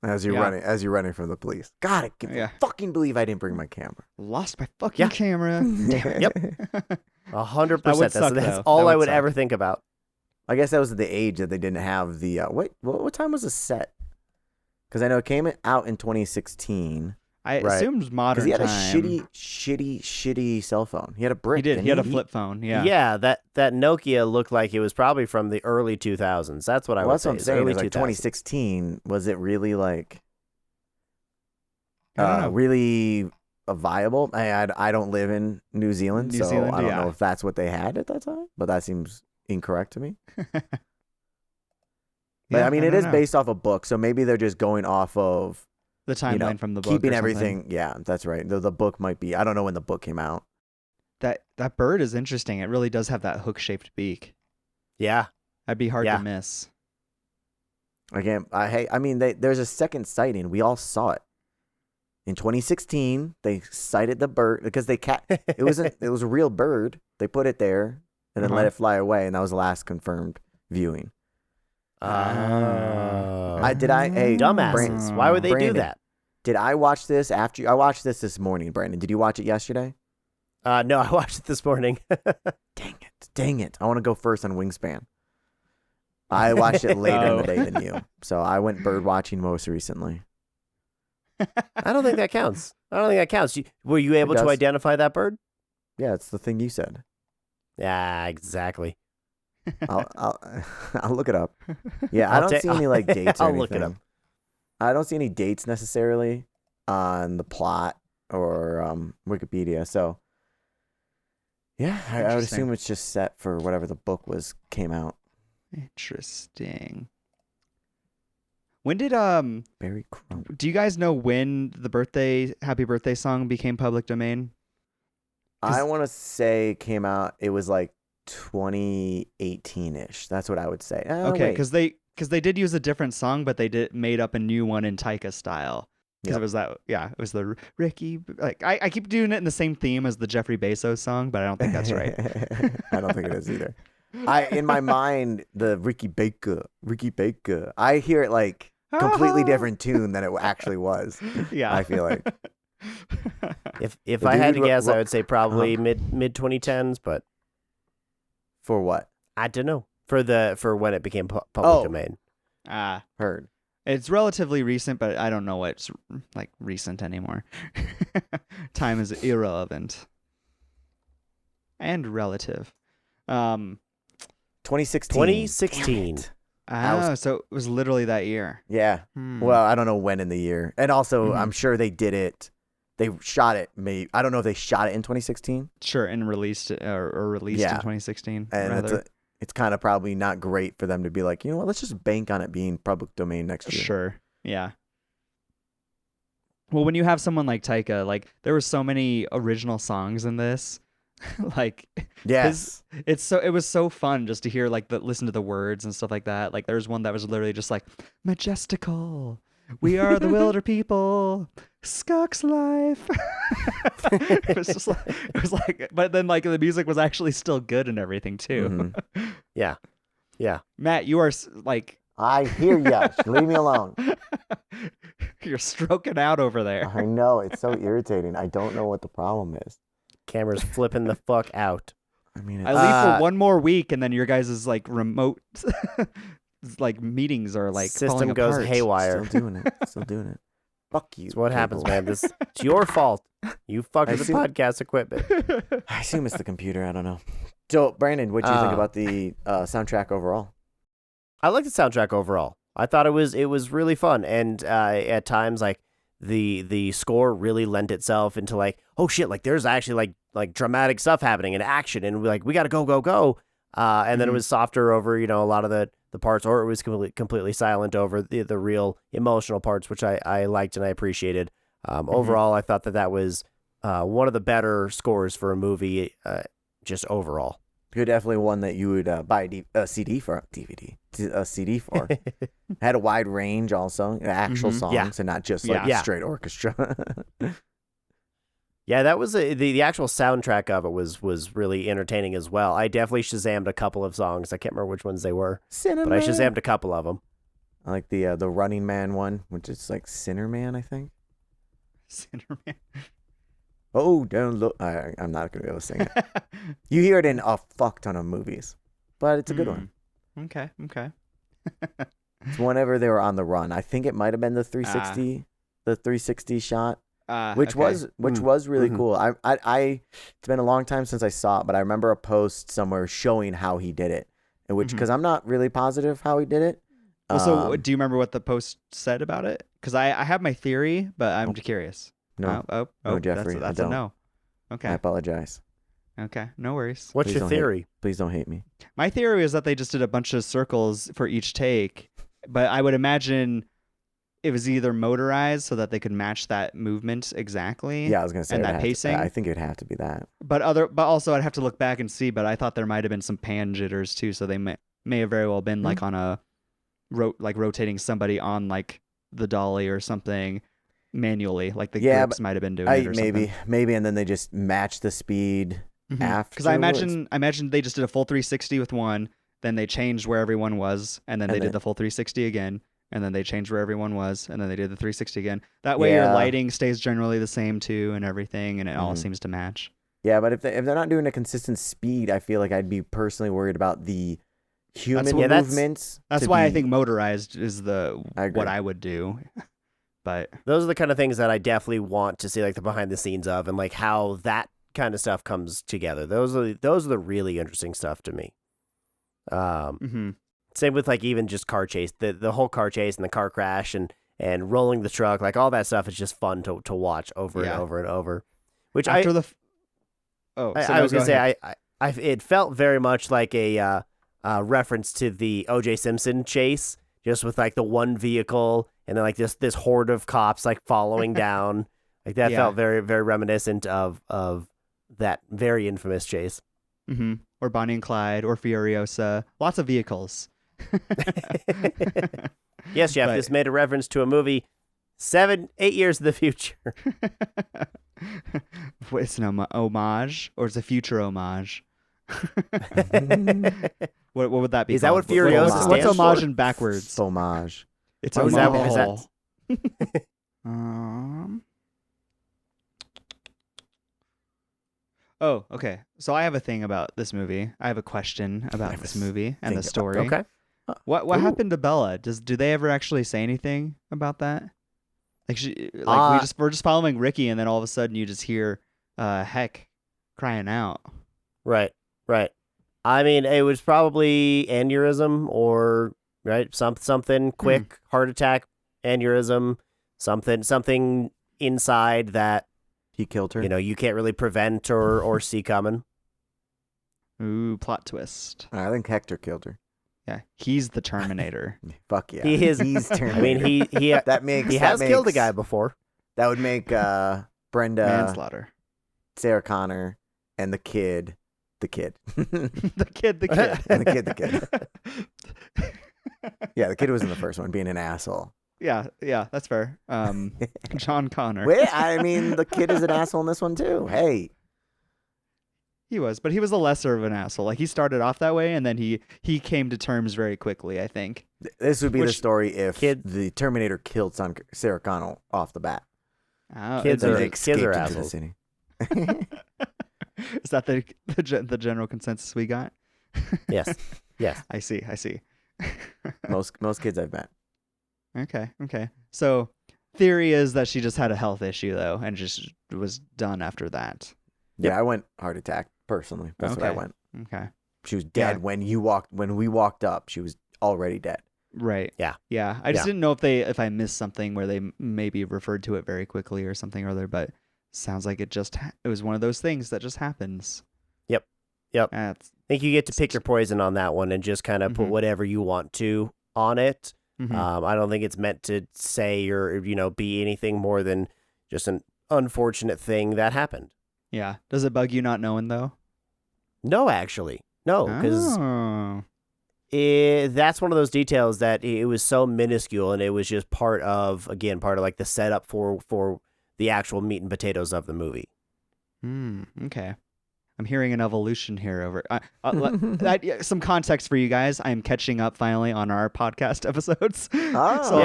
As you're running from the police. God, I can't fucking believe I didn't bring my camera. Lost my fucking camera. Damn it. Yep. 100%. That's all I would ever think about. I guess that was the age that they didn't have the what time was the set? Because I know it came out in 2016. I Right. assumed Because modern he had a time. shitty cell phone. He had a brick. He did. didn't He had a flip phone. Yeah. Yeah, that Nokia looked like it was probably from the early 2000s. That's what I Well, would that's say. what I'm is saying. It early was like 2000s. 2016. Was it really like I don't know. really viable? I don't live in New Zealand, New so Zealand, I don't yeah. know if that's what they had at that time. But that seems incorrect to me. But Yeah, I mean, I it don't is know. based off a book, so maybe they're just going off of The timeline from the book. keeping or something. everything. Yeah, that's right. The book might be. I don't know when the book came out. That bird is interesting. It really does have that hook-shaped beak. Yeah. That'd be hard Yeah. to miss. Again, I mean, there's a second sighting. We all saw it in 2016. They sighted the bird because it was a real bird. They put it there and then let Uh-huh. it fly away, and that was the last confirmed viewing. Oh. Hey, Dumbasses. Why would they do Brandon. that? Did I watch this after you? I watched this morning, Brandon. Did you watch it yesterday? No, I watched it this morning. Dang it. I want to go first on Wingspan. I watched it later in the day than you. So I went bird watching most recently. I don't think that counts. Were you able to does. identify that bird? Yeah, it's the thing you said. Yeah, exactly. I'll look it up. Yeah, I I'll don't ta- see any like dates or I'll anything. look it up. I don't see any dates necessarily on the plot or Wikipedia. So yeah, I would Interesting. assume it's just set for whatever the book came out. Interesting. When did Very crumb. do you guys know when the happy birthday song became public domain? I want to say it came out. It was like 2018-ish. That's what I would say. Okay, wait. because they did use a different song, but they made up a new one in Taika style. Because Yep. it was it was the Ricky. Like I keep doing it in the same theme as the Jeffrey Bezos song, but I don't think that's right. I don't think it is either. In my mind, the Ricky Baker, I hear it like completely different tune than it actually was. Yeah, I feel like. If The I had to dude guess, I ro- would say probably mid 2010s, but For what? I don't know for when it became public domain. Heard. It's relatively recent, but I don't know what's like recent anymore. Time is irrelevant and relative. 2016. 2016. So it was literally that year. Yeah. Well, I don't know when in the year. And also, I'm sure they did it. They shot it. I don't know if they shot it in 2016. Sure, and released it or released in 2016. And it's kind of probably not great for them to be like, you know what, let's just bank on it being public domain next year. Sure. Yeah. Well, when you have someone like Taika, like there were so many original songs in this. Like Yes. it was so fun just to hear listen to the words and stuff like that. Like there's one that was literally just like majestical. We are the Wilderpeople. Skux life. It was like, but then like the music was actually still good and everything too. Mhm. Yeah. Matt, you are like I hear ya. Leave me alone. you're stroking out over there. I know. It's so irritating. I don't know what the problem is. Camera's flipping the fuck out. I mean, I leave for one more week, and then your guys' like remote like meetings are like System falling goes apart. haywire. Still doing it. Fuck you. It's what happens, cable. man. It's your fault. You fucked with the assume- podcast equipment. I assume it's the computer. I don't know. So, Brandon, what do you think about the soundtrack overall? I like the soundtrack overall. I thought it was really fun, and at times like the score really lent itself into like, oh shit, like there's actually like dramatic stuff happening and action, and we got to go. And then it was softer over a lot of the parts, or it was completely silent over the real emotional parts, which I liked and I appreciated. Overall, I thought that was one of the better scores for a movie, just overall. You're definitely one that you would buy a CD for. Had a wide range also, actual songs and not just like straight orchestra. Yeah, that was the actual soundtrack of it was really entertaining as well. I definitely Shazammed a couple of songs. I can't remember which ones they were, but I Shazammed a couple of them. I like the Running Man one, which is like Sinner Man, I think. Sinner Man. Oh, don't look. I'm not going to be able to sing it. You hear it in a fuck ton of movies, but it's a good one. Okay. It's whenever they were on the run. I think it might have been the 360 shot. which okay. was really Mhm. cool. It's been a long time since I saw it, but I remember a post somewhere showing how he did it, and which Mhm. because I'm not really positive how he did it. Well, so do you remember what the post said about it? Because I have my theory, but I'm Nope. just curious. No, Oh, Jeffrey, that's I a don't. no. I Okay, apologize. okay, no worries. What's Please your don't hate- theory? Please don't hate me. My theory is that they just did a bunch of circles for each take, but I would imagine it was either motorized so that they could match that movement exactly. Yeah, I was gonna say and it'd that have to- pacing. I think it'd have to be that. But also I'd have to look back and see. But I thought there might have been some pan jitters too, so they may have very well been like on a rotating somebody on like the dolly or something manually, like the Yeah, grips might have been doing it or something. maybe, and then they just match the speed after. Because I imagine they just did a full 360 with one, then they changed where everyone was, and then they did the full 360 again, and then they changed where everyone was, and then they did the 360 again. That way your lighting stays generally the same too, and everything, and it all seems to match. Yeah, but if they're not doing a consistent speed, I feel like I'd be personally worried about the human movements. That's why I think motorized is what I would do. But Those are the kind of things that I definitely want to see, like the behind the scenes of, and like how that kind of stuff comes together. Those are the really interesting stuff to me. Same with like even just car chase, the whole car chase and the car crash and rolling the truck, like all that stuff is just fun to watch over and over and over. Which after I was gonna say it felt very much like a reference to the O.J. Simpson chase, just with like the one vehicle and then like this horde of cops like following down. Like that felt very, very reminiscent of that very infamous chase. Or Bonnie and Clyde or Furiosa. Lots of vehicles. Yes, Geoff, this made a reference to a movie 8 years in the future. It's an homage, or it's a future homage. What would that be? Is that called? what Furiosa What's stands homage for? in backwards? Homage. It's What homage. is that? Oh, okay. So I have a thing about this movie. I have a question about this movie and the story. Okay. What happened to Bella? Do they ever actually say anything about that? Like we're just following Ricky, and then all of a sudden you just hear Heck crying out. Right. I mean, it was probably aneurysm or something quick, heart attack, aneurysm, something inside that He killed her. you can't really prevent or see coming. Ooh, plot twist. I think Hector killed her. Yeah, he's the Terminator. Fuck yeah. He is. He's Terminator. I mean, he he has killed a guy before. That would make Brenda, Manslaughter. Sarah Connor, and the kid. The kid. And the kid. Yeah, the kid was in the first one, being an asshole. Yeah, that's fair. John Connor. Wait, I mean, the kid is an asshole in this one too. Hey. He was, but he was a lesser of an asshole. Like he started off that way, and then he came to terms very quickly, I think. This would be the story if Kid- the Terminator killed Sarah Connor off the bat. Oh, Kids Then are- they kids escaped are into assholes. the city. Is that the general consensus we got? Yes. I see. Most kids I've met. Okay. So theory is that she just had a health issue though, and just was done after that. Yeah, I went heart attack personally. That's what I Okay. went. Okay. She was dead when we walked up. She was already dead. Right. Yeah. Yeah. I just Yeah. didn't know if I missed something where they maybe referred to it very quickly or something or other, but sounds like it was one of those things that just happens. Yep. That's I think you get to pick your poison on that one and just kind of put whatever you want to on it. I don't think it's meant to say or be anything more than just an unfortunate thing that happened. yeah. Does it bug you not knowing though? No, actually, no, because that's one of those details that it was so minuscule and it was just part of like the setup for the actual meat and potatoes of the movie. Okay. I'm hearing an evolution here over. Some context for you guys. I'm catching up finally on our podcast episodes. Oh,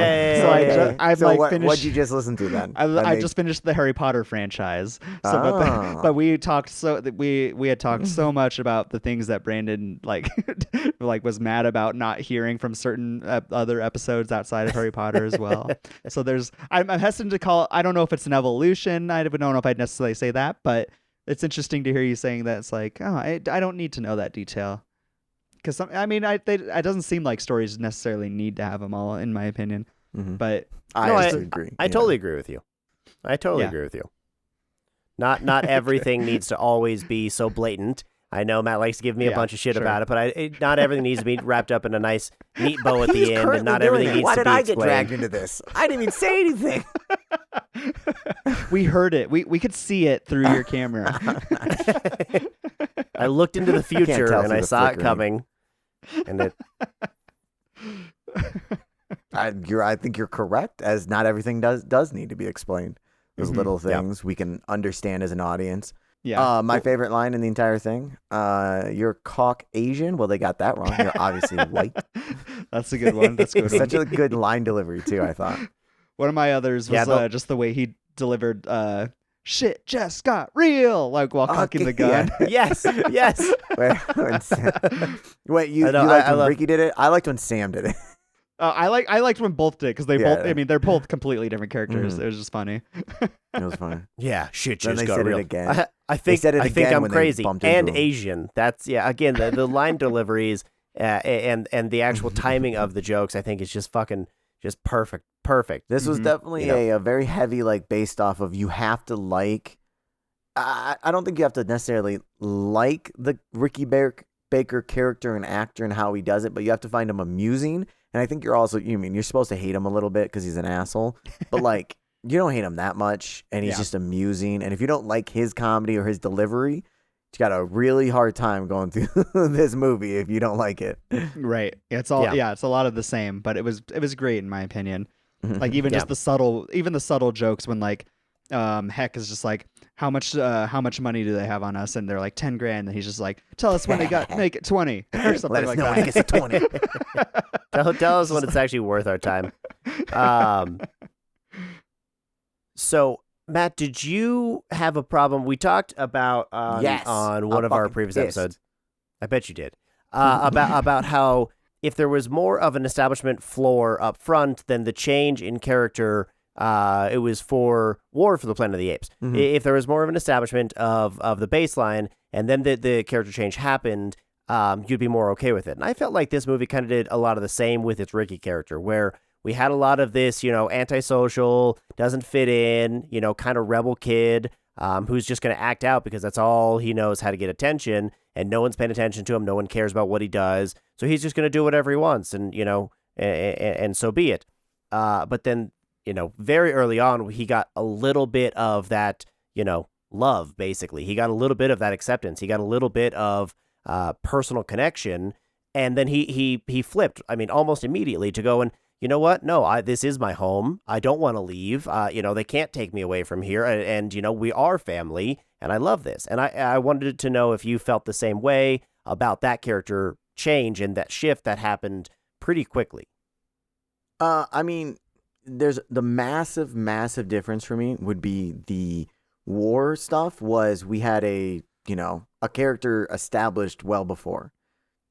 I've what, finished. what'd you just listen to then? I just finished the Harry Potter franchise. So, but we talked we had talked so much about the things that Brandon like was mad about not hearing from certain other episodes outside of Harry Potter as well. So I'm hesitant to call. I don't know if it's an evolution. I don't know if I'd necessarily say that, but it's interesting to hear you saying that. It's like, oh, I don't need to know that detail. Because, it doesn't seem like stories necessarily need to have them all, in my opinion. Mm-hmm. But I agree. I totally agree with you. I totally agree with you. Not everything needs to always be so blatant. I know Matt likes to give me a bunch of shit about it, but not everything needs to be wrapped up in a nice, neat bow at the end, and not everything needs to be explained. Why did I get dragged into this? I didn't even say anything. We heard it. We could see it through your camera. I looked into the future and I saw it coming, and it. I think you're correct, as not everything does need to be explained. There's little things we can understand as an audience. Yeah. My favorite line in the entire thing. You're Caucasian. Well, they got that wrong. You're obviously white. That's a good one. That's good. Such a good line delivery too, I thought. One of my others was just the way he delivered shit just got real, like while cocking the gun. Yeah. Yes. Wait, you liked when Ricky did it? I liked when Sam did it. I liked when both did, because they both. I mean, they're both completely different characters. Mm-hmm. It was just funny. It was funny. Yeah, shit Then just they got said real. it again. I think I'm when they crazy bumped into and him. Asian. That's again the line deliveries and the actual timing of the jokes. I think is just fucking just perfect. This was definitely a very heavy, like, based off of, you have to like. I don't think you have to necessarily like the Ricky Baker character and actor and how he does it, but you have to find him amusing. And I think you're supposed to hate him a little bit because he's an asshole, but like, you don't hate him that much, and he's just amusing. And if you don't like his comedy or his delivery, you got a really hard time going through this movie if you don't like it. Right. It's all it's a lot of the same, but it was great in my opinion. Like even just the subtle jokes when like Heck is just like, how much money do they have on us? And they're like 10 grand. And he's just like, tell us when they make it 20 or something. Let us like know that. when it gets to 20. Tell us when it's actually worth our time. So Matt, did you have a problem? We talked about on one of our previous episodes. I bet you did. About how if there was more of an establishment floor up front, then the change in character, it was for War for the Planet of the Apes. Mm-hmm. If there was more of an establishment of the baseline, and then the character change happened, you'd be more okay with it. And I felt like this movie kind of did a lot of the same with its Ricky character, where we had a lot of this, antisocial, doesn't fit in, kind of rebel kid who's just going to act out because that's all he knows how to get attention, and no one's paying attention to him. No one cares about what he does. So he's just going to do whatever he wants, and, and so be it. But then, very early on, he got a little bit of that, love, basically. He got a little bit of that acceptance. He got a little bit of personal connection. And then he flipped, almost immediately to go and, you know what? No, this is my home. I don't want to leave. They can't take me away from here. And we are family, and I love this. And I wanted to know if you felt the same way about that character change and that shift that happened pretty quickly. There's the massive difference for me would be the War stuff. Was we had a character established well before.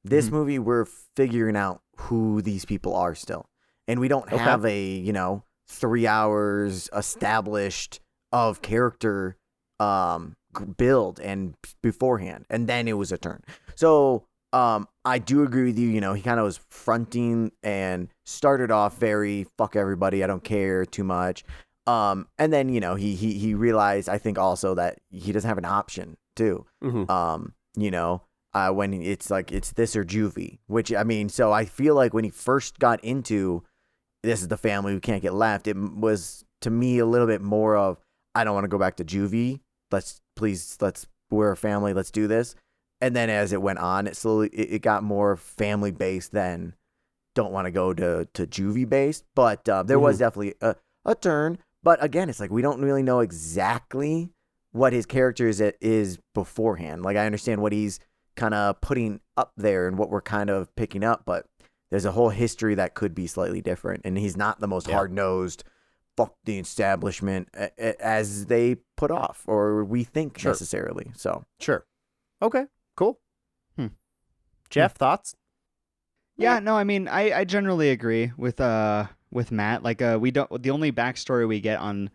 This movie, we're figuring out who these people are still. And we don't have a, 3 hours established of character build and beforehand. And then it was a turn. So I do agree with you. He kind of was fronting and started off very fuck everybody. I don't care too much. And then, he realized, I think also, that he doesn't have an option too. Mm-hmm. When it's like, it's this or juvie, which so I feel like when he first got into this is the family who can't get left, it was to me a little bit more of, I don't want to go back to juvie. We're a family. Let's do this. And then as it went on, it got more family based than don't want to go to juvie based. But there was definitely a turn. But again, it's like we don't really know exactly what his character is beforehand. Like I understand what he's kind of putting up there and what we're kind of picking up, but there's a whole history that could be slightly different, and he's not the most hard-nosed fuck the establishment as they put off or we think necessarily. So sure. Okay, cool. Geoff, thoughts? Yeah, no, I mean, I generally agree with Matt. Like, the only backstory we get on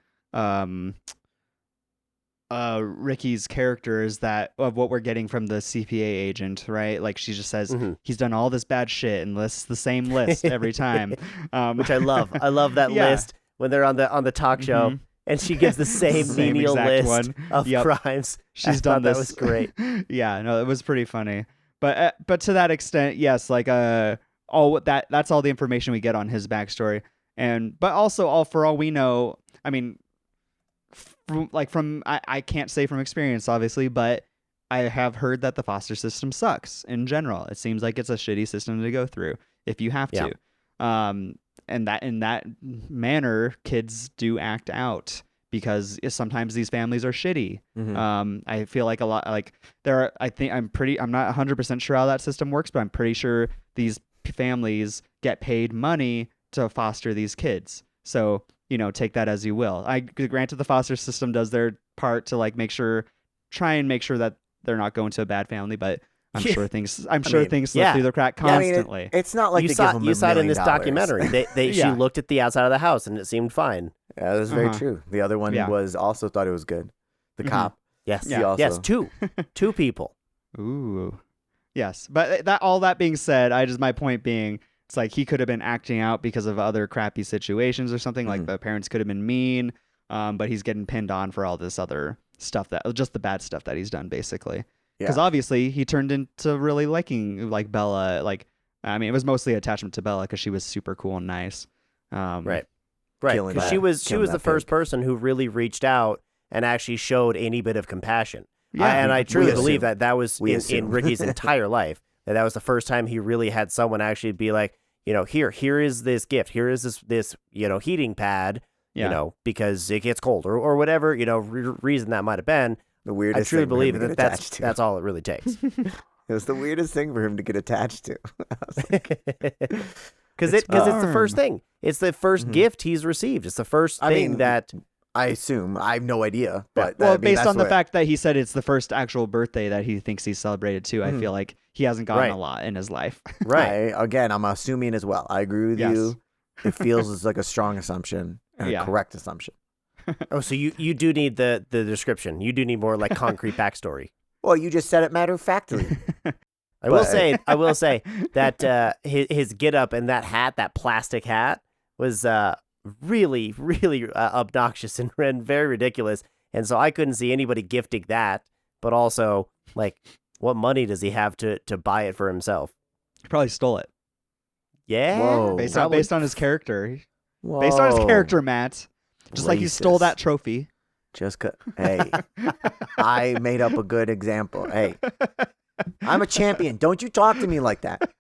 Ricky's character is that of what we're getting from the CPA agent, right? Like, she just says he's done all this bad shit and lists the same list every time, which I love. I love that list when they're on the talk show. And she gives the same menial list of crimes. She's done this. That was great. Yeah, no, it was pretty funny. But to that extent, yes, like that's all the information we get on his backstory. But also for all we know, I mean, I can't say from experience, obviously, but I have heard that the foster system sucks in general. It seems like it's a shitty system to go through if you have to. And that in that manner, kids do act out because sometimes these families are shitty. I feel like a lot, like I'm not 100% sure how that system works, but I'm pretty sure these families get paid money to foster these kids. So, take that as you will. Granted, the foster system does their part to try and make sure that they're not going to a bad family, but I'm sure things slip through the crack constantly. I mean, it's not like you saw it in this documentary. She looked at the outside of the house and it seemed fine. Yeah, that was very true. The other one was also thought it was good. The cop. Yes. Yes. Two people. Ooh. Yes. But all that being said, my point being, it's like he could have been acting out because of other crappy situations or something. Like the parents could have been mean, but he's getting pinned on for all this other stuff just the bad stuff that he's done, basically. Because obviously he turned into really liking like Bella. Like, I mean, it was mostly attachment to Bella because she was super cool and nice. Right. Because she was the first person who really reached out and actually showed any bit of compassion. And I truly believe that was in Ricky's entire life. That was the first time he really had someone actually be like, here is this gift. Here is this heating pad. Because it gets cold or whatever reason that might have been. The weirdest. I truly believe that's all it really takes. It was the weirdest thing for him to get attached to. Because it's the first thing. It's the first gift he's received. It's the first thing that I assume. I have no idea, but based on the fact that he said it's the first actual birthday that he thinks he's celebrated too, I feel like he hasn't gotten a lot in his life. Right. Again, I'm assuming as well. I agree with you. It feels like a strong assumption and a correct assumption. Oh, so you do need the description. You do need more like concrete backstory. Well, you just said it matter of factly. I will say that his get up and that plastic hat was really, really obnoxious and very ridiculous. And so I couldn't see anybody gifting that. But also, like, what money does he have to buy it for himself? He probably stole it. Yeah, Whoa. Based on his character. Whoa. Based on his character, Matt. Just like he stole that trophy. Hey, I made up a good example. Hey, I'm a champion. Don't you talk to me like that.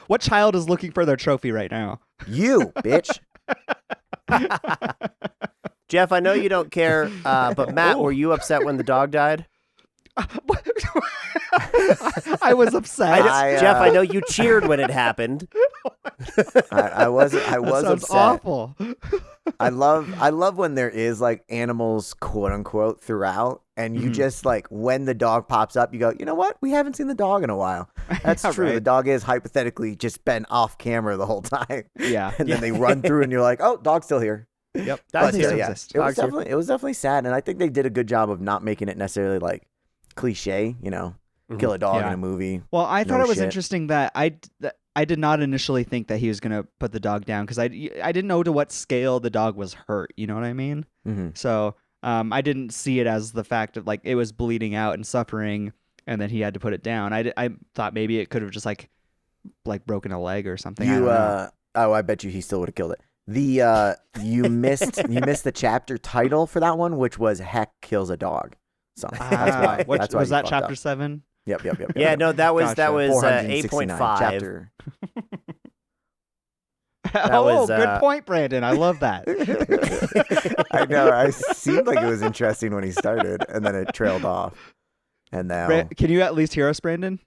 What child is looking for their trophy right now? You, bitch. Geoff, I know you don't care, but Matt, were you upset when the dog died? I was upset. Geoff, I know you cheered when it happened. I was that sounds upset. Awful. I love when there is like animals, quote unquote, throughout, and you just like when the dog pops up, you go, you know what? We haven't seen the dog in a while. That's true. Right. The dog is hypothetically just been off camera the whole time. Yeah, and then they run through, and you're like, oh, dog's still here. Yep, but it was definitely sad, and I think they did a good job of not making it necessarily like cliche. Kill a dog in a movie. Well, I thought it was interesting that I did not initially think that he was going to put the dog down because I didn't know to what scale the dog was hurt. You know what I mean? Mm-hmm. So I didn't see it as the fact of like it was bleeding out and suffering and then he had to put it down. I thought maybe it could have just like broken a leg or something. I bet you he still would have killed it. You missed the chapter title for that one, which was Heck Kills a Dog. So that's why was that chapter 7? Yep. Yeah, no, that was gotcha. 8.5. Chapter. was, good point, Brandon. I love that. I know. I seemed like it was interesting when he started, and then it trailed off. And now, Can you at least hear us, Brandon?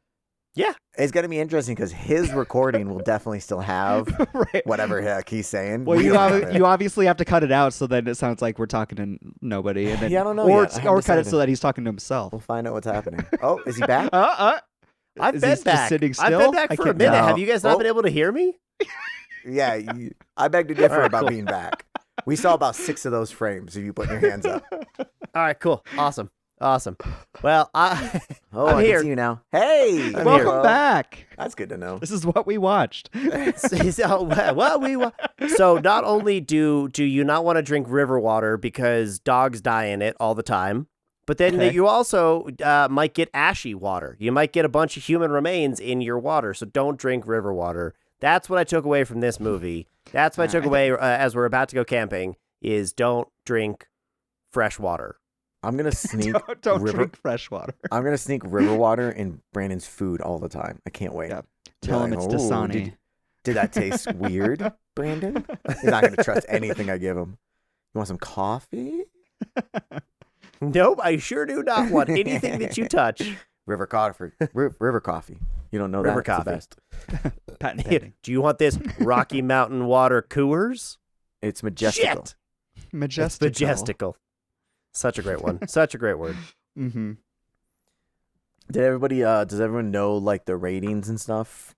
Yeah. it's gonna be interesting because his recording will definitely still have Right. whatever heck he's saying. Well, We you don't have it. you obviously have to cut it out so then it sounds like we're talking to nobody, and then Yeah, I don't know or yet. I haven't or cut it decided. so that he's talking to himself. We'll find out what's happening. Oh, is he back? I've Is been he just back. sitting I've still? been back I for a can't minute. tell. Have you guys not Oh. been able to hear me? Yeah, I beg to differ All right, about cool. being back. We saw about 6 of those frames if you put your hands up. All right, cool. Awesome. Well, Oh, I'm I here. can see you now. Hey, I'm Welcome here. back. That's good to know. This is what we watched. So not only do you not want to drink river water because dogs die in it all the time, but then Okay. you also might get ashy water. You might get a bunch of human remains in your water, so don't drink river water. That's what I took away from this movie. That's what I took away as we're about to go camping is don't drink fresh water. I'm gonna sneak Don't river. drink fresh water. I'm gonna sneak river water in Brandon's food all the time. I can't wait. Yeah. Be Tell him like, it's "Oh, Dasani. Did that taste weird, Brandon? He's not gonna trust anything I give him. You want some coffee? Nope, I sure do not want anything that you touch. River coffee. River coffee. You don't know River that? It's the coffee. best. Patent pending. Do you want this Rocky Mountain water Coors? It's majestical. Shit. Majestical. It's majestical. Such a great one. Such a great word. Mm-hmm. Did everybody? Does everyone know like the ratings and stuff?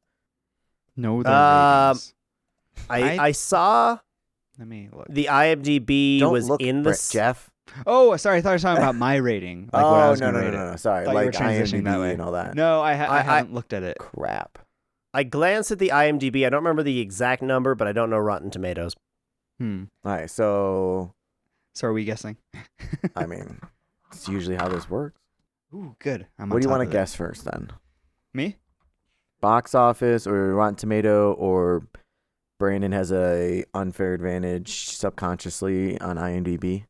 No, the Um, ratings. I saw Let me look. the IMDb Don't was look, in Brett, the Jeff. Oh, sorry. I thought you were talking about my rating. Like what I Oh was no gonna no rate no it. no! Sorry, Thought you were like transitioning that IMDb way. and all that. No, I I- haven't looked at it. Crap. I glanced at the IMDb. I don't remember the exact number, but I don't know Rotten Tomatoes. Hmm. All right, so So are we guessing? I mean, it's usually how this works. Ooh, good. I'm What on do you top want of to it. guess first then? Me? Box office or Rotten Tomato or Brandon has a unfair advantage subconsciously on IMDb.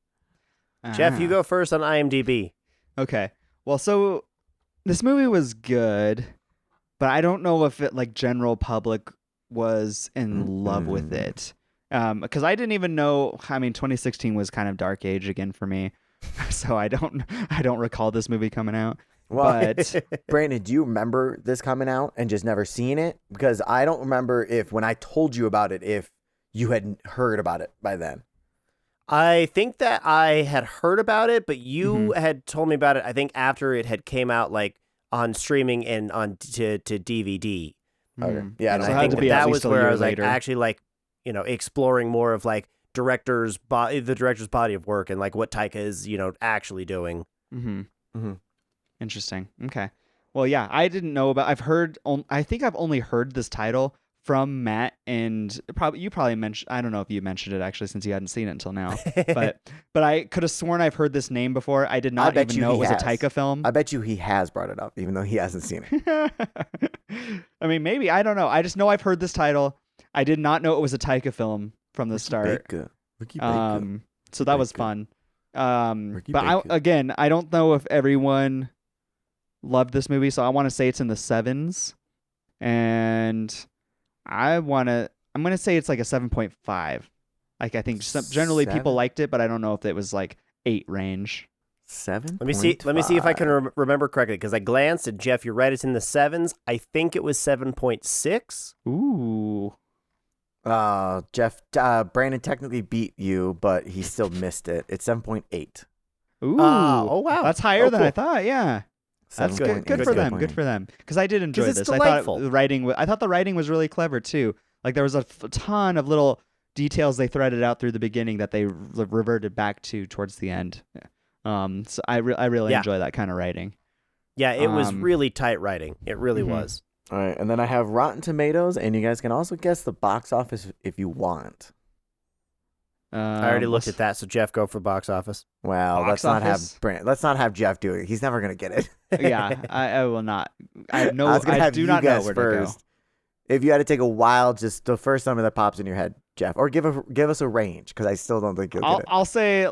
Jeff, you Ah. go first on IMDb. Okay. Well, so this movie was good, but I don't know if it like general public was in love with it. Because I didn't even know. I mean, 2016 was kind of dark age again for me, so I don't recall this movie coming out. Well, But Brandon, do you remember this coming out and just never seeing it? Because I don't remember if when I told you about it, if you had heard about it by then. I think that I had heard about it, but you had told me about it, I think, after it had came out like on streaming and on to DVD. Okay. Yeah, And no, So I it had think to that, be at that least was a where I year was later. like actually like, exploring more of like the director's body of work and like what Taika is, actually doing. Mm-hmm. Mhm. Interesting. Okay. Well, yeah, I didn't know about. I think I've only heard this title from Matt, and you probably mentioned. I don't know if you mentioned it actually, since you hadn't seen it until now. But I could have sworn I've heard this name before. I did not bet even you know he it was has. a Taika film. I bet you he has brought it up, even though he hasn't seen it. I mean, maybe I don't know. I just know I've heard this title. I did not know it was a Taika film from the start. Ricky Baker. So that was Baker. fun. Ricky But Baker. I don't know if everyone loved this movie, so I want to say it's in the 7s, and I'm gonna say it's like a 7.5. Like I think generally people 7? liked it, but I don't know if it was like 8 range. 7. Let me see if I can remember correctly, because I glanced and Jeff, you're right, it's in the 7s. I think it was 7.6. Ooh. Jeff, Brandon technically beat you, but he still missed it. It's 7.8. Ooh. Oh, wow. That's higher than I cool. thought. Yeah. That's good. 7.8. Good for them. Good for them. Because I did enjoy 'Cause it's this. delightful. I thought the writing was really clever too. Like there was a ton of little details they threaded out through the beginning that they reverted back to towards the end. So I really enjoy that kind of writing. Yeah, it was really tight writing. It really was. All right, and then I have Rotten Tomatoes, and you guys can also guess the box office if you want. I already looked at that, so Jeff, go for box office. Well, Box let's not have Jeff do it. He's never gonna get it. Yeah, I will not. I have no. I was gonna I have do you not know guess where first. to If you had to take a while, just the first number that pops in your head, Jeff, or give us a range, because I still don't think you'll go. get it. I'll say.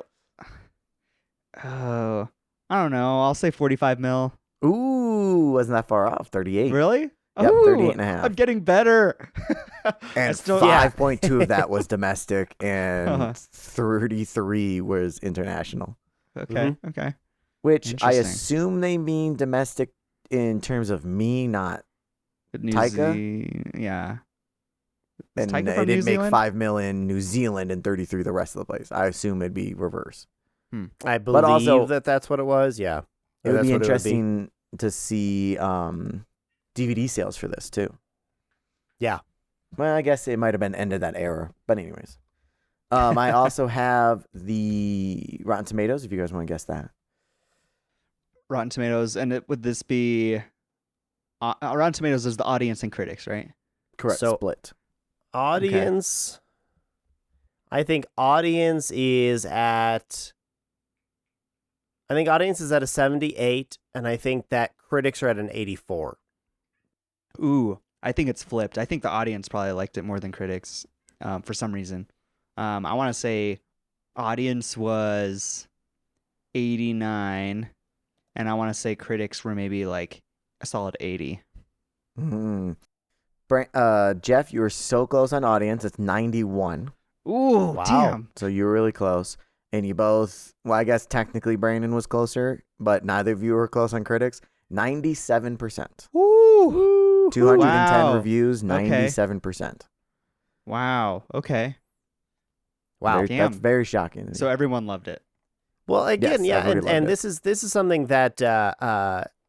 Oh, I don't know. I'll say 45 mil. Ooh, wasn't that far off? 38. Really? Yep, Ooh, 38 and a half. I'm getting better. And still- 5.2 of that was domestic, and Uh-huh. 33 was international. Okay. Okay. Which I Interesting. assume they mean domestic in terms of me, not Taika? Yeah. Is and Taika it from New didn't make Zealand? 5 million New Zealand and 33 the rest of the place. I assume it'd be reverse. I believe also- that's what it was. Yeah. It would That's be what interesting to see DVD sales for this too. Yeah. Well, I guess it might have been end of that era. But anyways. I also have the Rotten Tomatoes, if you guys want to guess that. Rotten Tomatoes, and would this be Rotten Tomatoes is the audience and critics, right? Correct. So- Split. Audience. I think audience is at. I think audience is at a 78, and I think that critics are at an 84. Ooh, I think it's flipped. I think the audience probably liked it more than critics, for some reason. I want to say audience was 89, and I want to say critics were maybe like a solid 80. Mm. Geoff, you were so close on audience. It's 91. Ooh, Wow. damn. So you were really close. And you both, well, I guess technically Brandon was closer, but neither of you were close on critics. 97%. Woo! 210 Wow. reviews, 97%. Wow. Okay. Wow. Very, Damn. that's very shocking. So everyone loved it. Well, again, Yes, yeah, everybody and loved this is something that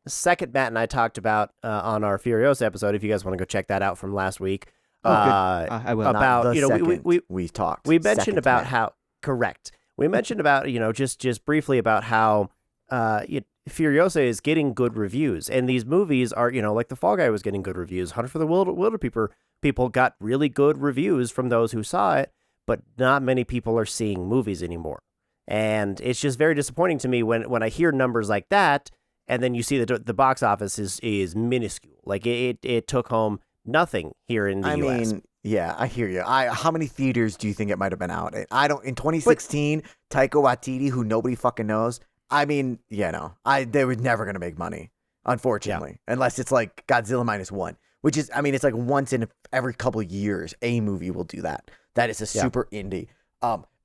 Second Matt and I talked about on our Furiosa episode. If you guys want to go check that out from last week, Oh, good. I will. Not about the you know second we talked. we mentioned Second about Matt. how correct. We mentioned about just briefly about how Furiosa is getting good reviews, and these movies are like The Fall Guy was getting good reviews. Hunter for the Wilderpeople people got really good reviews from those who saw it, but not many people are seeing movies anymore, and it's just very disappointing to me when I hear numbers like that, and then you see that the box office is minuscule. Like it took home nothing here in the U.S. mean, yeah, I hear you. How many theaters do you think it might have been out in? In 2016, Taika Waititi, who nobody fucking knows. I mean, they were never gonna make money, unfortunately, unless it's like Godzilla -1, which is, I mean, it's like once in every couple of years a movie will do that. That is a super indie.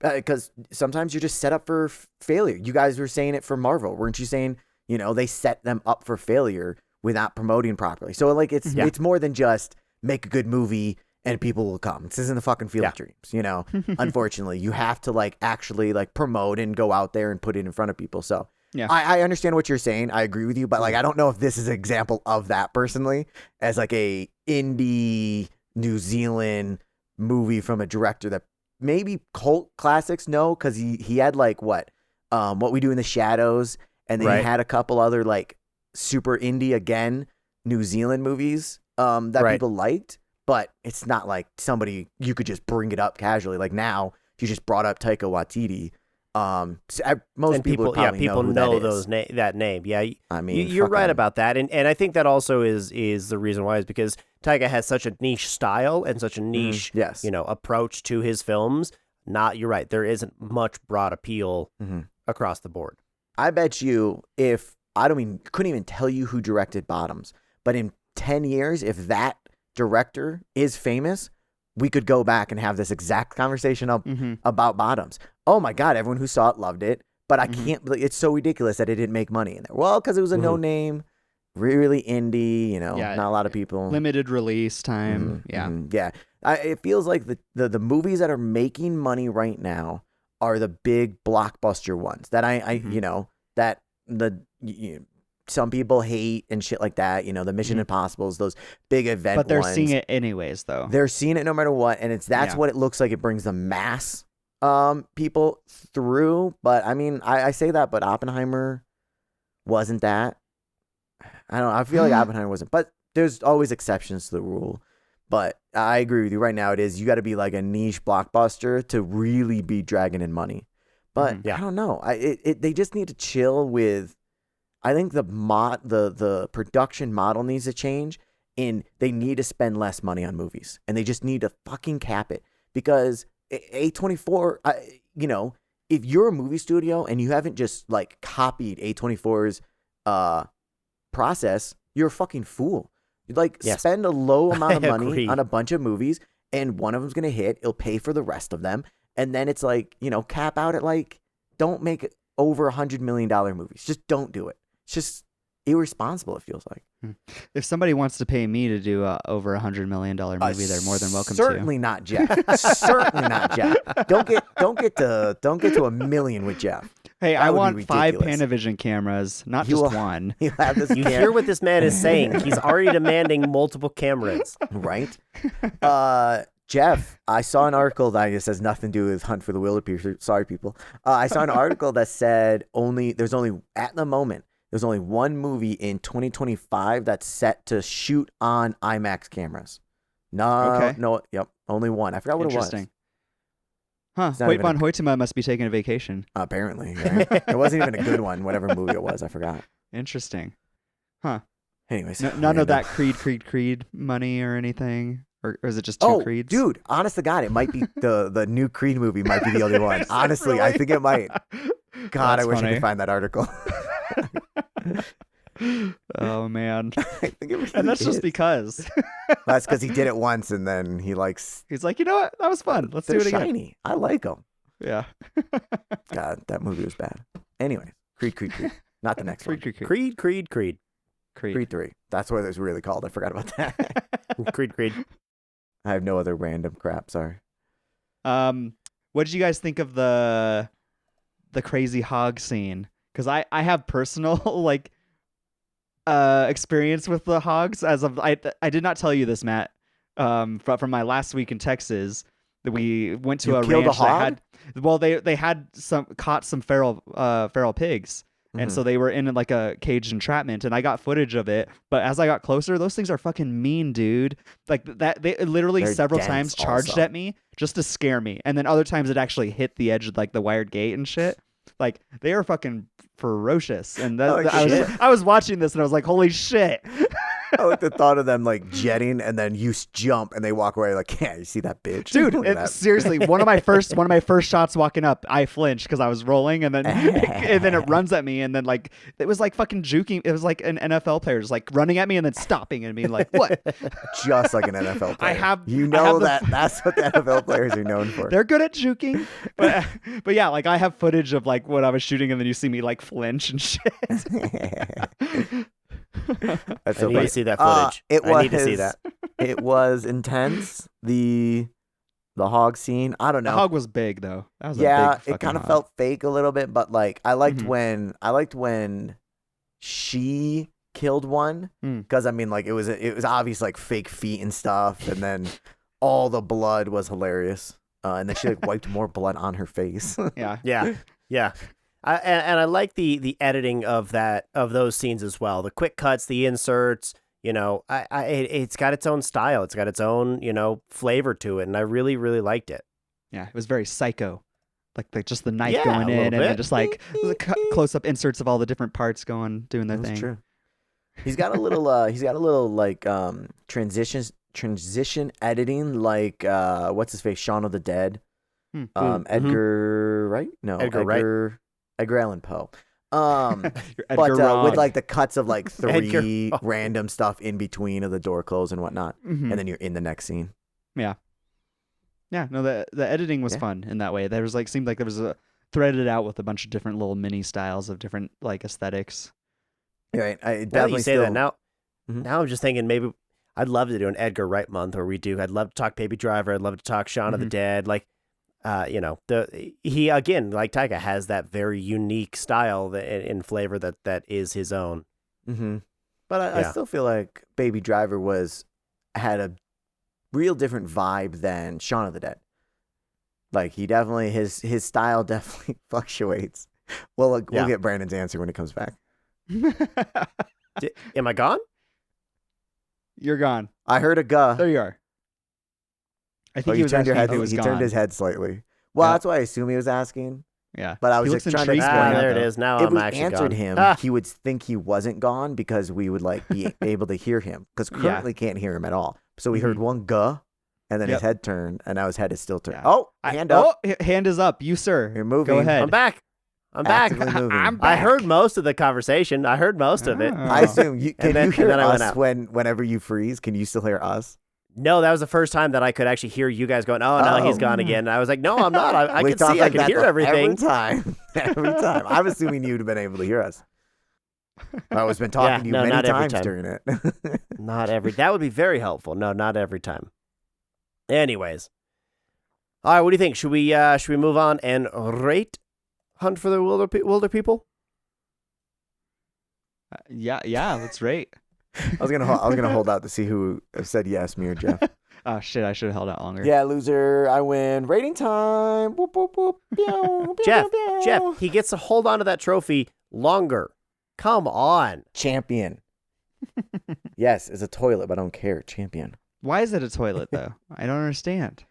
Because sometimes you're just set up for failure. You guys were saying it for Marvel, weren't you saying? They set them up for failure without promoting properly. So like it's more than just make a good movie and people will come. This isn't the fucking Field of Dreams, Unfortunately, you have to like actually like promote and go out there and put it in front of people. So Yeah. I understand what you're saying. I agree with you, but like I don't know if this is an example of that personally, as like a indie New Zealand movie from a director that maybe cult classics because he had like what We Do in the Shadows, and then he had a couple other like super indie again New Zealand movies that people liked. But it's not like somebody you could just bring it up casually. Like now, if you just brought up Taika Waititi, most people would probably people know who that name. Yeah, I mean, you're right about that, and I think that also is the reason why is because Taika has such a niche style and such a niche approach to his films. You're right. There isn't much broad appeal across the board. I bet you couldn't even tell you who directed Bottoms, but in 10 years, if that director is famous, we could go back and have this exact conversation about Bottoms. Oh my God, everyone who saw it loved it, but I can't believe it's so ridiculous that it didn't make money in there. Well, because it was a no name, really indie, not a lot of people. Limited release time. Yeah. It feels like the movies that are making money right now are the big blockbuster ones that some people hate and shit like that. The Mission Impossibles, those big event But they're ones. seeing it anyways, though. They're seeing it no matter what, and that's what it looks like. It brings the mass people through. But I mean, I say that, but Oppenheimer wasn't that. I don't know. I feel like Oppenheimer wasn't, but there's always exceptions to the rule. But I agree with you. Right now, it is you got to be like a niche blockbuster to really be dragging in money. But I don't know. They just need to chill with. I think the production model needs to change, and they need to spend less money on movies, and they just need to fucking cap it, because A24, if you're a movie studio and you haven't just like copied A24's process, you're a fucking fool. You'd spend a low amount of money on a bunch of movies and one of them's going to hit. It'll pay for the rest of them. And then it's like, cap out at like, don't make over $100 million movies. Just don't do it. It's just irresponsible, it feels like. If somebody wants to pay me to do a over $100 million movie, they're more than welcome certainly to. Not Geoff. Certainly not Geoff. Don't get to $1 million with Geoff. Hey, That I would want be 5 ridiculous. Panavision cameras, not You just will- one. You have this You hear what this man is saying. He's already demanding multiple cameras. right? Geoff, I saw an article that I guess has nothing to do with Hunt for the Wilderpeople. Sorry, people. I saw an article that said there's only one movie in 2025 that's set to shoot on IMAX cameras. Only one. I forgot what it was. Interesting. Huh. It's not Hoyt even von Hoytema must be taking a vacation. Apparently, right? It wasn't even a good one. Whatever movie it was, I forgot. Interesting. Huh. Anyways, None of that Creed money or anything? Or is it just two Creeds? Dude, honest to God, it might be the new Creed movie might be the only one. Honestly, I think it might. God, That's I wish I funny. could find that article. Oh, man. I think it really And that's just is. because. That's because he did it once and then he likes. He's like, you know what? That was fun. Let's do They're it again. shiny. I like them. Yeah. God, that movie was bad. Anyway, Creed. Not the next one. Creed. Creed. Creed 3. That's what it was really called. I forgot about that. Creed. I have no other random crap. Sorry. What did you guys think of the crazy hog scene? Because I have personal like experience with the hogs. I did not tell you this, Matt. From my last week in Texas, that we went to You a killed a ranch that hog? they had caught some feral pigs. And so they were in like a caged entrapment, and I got footage of it. But as I got closer, those things are fucking mean, dude. Like that, they literally They're several dense times charged also. at me just to scare me, and then other times it actually hit the edge of like the wired gate and shit. Like they are fucking ferocious. And I was watching this, and I was like, holy shit. I like the thought of them like jetting and then you jump and they walk away like, yeah, you see that bitch? Dude, Look at that. seriously, one of my first shots walking up, I flinched because I was rolling, and then it runs at me, and then like it was like fucking juking. It was like an NFL player just like running at me and then stopping and being like, "What?" Just like an NFL player. That's what the NFL players are known for. They're good at juking, but yeah, like I have footage of like when I was shooting, and then you see me like flinch and shit. That's I so need funny. to see that footage. I need to see that. It was intense. The hog scene. I don't The know. hog was big though. That was a Yeah, big fucking it kind of hog. felt fake a little bit, but like I liked Mhm. when she killed one because I mean like it was obvious like fake feet and stuff, and then all the blood was hilarious, and then she like wiped more blood on her face. Yeah. Yeah. And I like the editing of those scenes as well. The quick cuts, the inserts. It's got its own style. It's got its own flavor to it, and I really really liked it. Yeah, it was very psycho. Like just the knife Yeah, going a in, little and then bit. just like close up inserts of all the different parts doing their That's thing. true. He's got a little like transition editing like what's his face, Shaun of the Dead. Edgar Wright? No, Edgar Wright. Edgar Allan Poe. You're Edgar But Wrong. with like the cuts of like Edgar- three random stuff in between of the door close and whatnot, Mhm. and then you're in the next scene. Yeah, no, the editing was fun in that way. There was seemed like there was threaded out with a bunch of different little mini styles of different like aesthetics. Right. I Now that you definitely say still, that, now Mhm. I'm just thinking maybe I'd love to do an Edgar Wright month, or I'd love to talk Baby Driver. I'd love to talk Shaun of the Dead. Like, he again, like Taika, has that very unique style in flavor that is his own. Mm-hmm. But I Yeah. still feel like Baby Driver had a real different vibe than Shaun of the Dead. Like he definitely his style definitely fluctuates. Well, we'll get Brandon's answer when it comes back. Am I gone? You're gone. I heard a guh. There you are. I think Oh, he you was turned your asking head. if he was He gone. turned his head slightly. Well, Yeah. that's what I assume he was asking. Yeah, But I was he just looks trying to intrigued explain right now, there it though. is. Now If I'm we actually answered gone. him, he would think he wasn't gone because we would like be able to hear him because currently can't hear him at all. So we heard one guh, and then his head turned, and now his head is still turned. Yeah. Oh, hand up. Oh, hand is up. You, sir. You're moving. Go ahead. I'm back. I'm back. Actively moving. I'm I back. heard most of the conversation. I heard most of it. Oh. I assume you And then hear I went us out. whenever you freeze. Can you still hear us? No, that was the first time that I could actually hear you guys going, oh, no, he's gone again. And I was like, no, I'm not. I We can talk see, I like can that hear everything. every time. Every time. I'm assuming you'd have been able to hear us. I was been talking to you many not every times time. during it. Not every. That would be very helpful. No, not every time. Anyways. All right, what do you think? Should we move on and rate Hunt for the Wilder People? Yeah, let's rate. I was gonna hold out to see who said yes, me or Geoff. Oh shit, I should have held out longer. Yeah, loser. I win. Rating time. Whoop, whoop, whoop. Pew, pew, Geoff, pew. Geoff, he gets to hold on to that trophy longer. Come on. Champion. Yes, it's a toilet, but I don't care. Champion. Why is it a toilet though? I don't understand.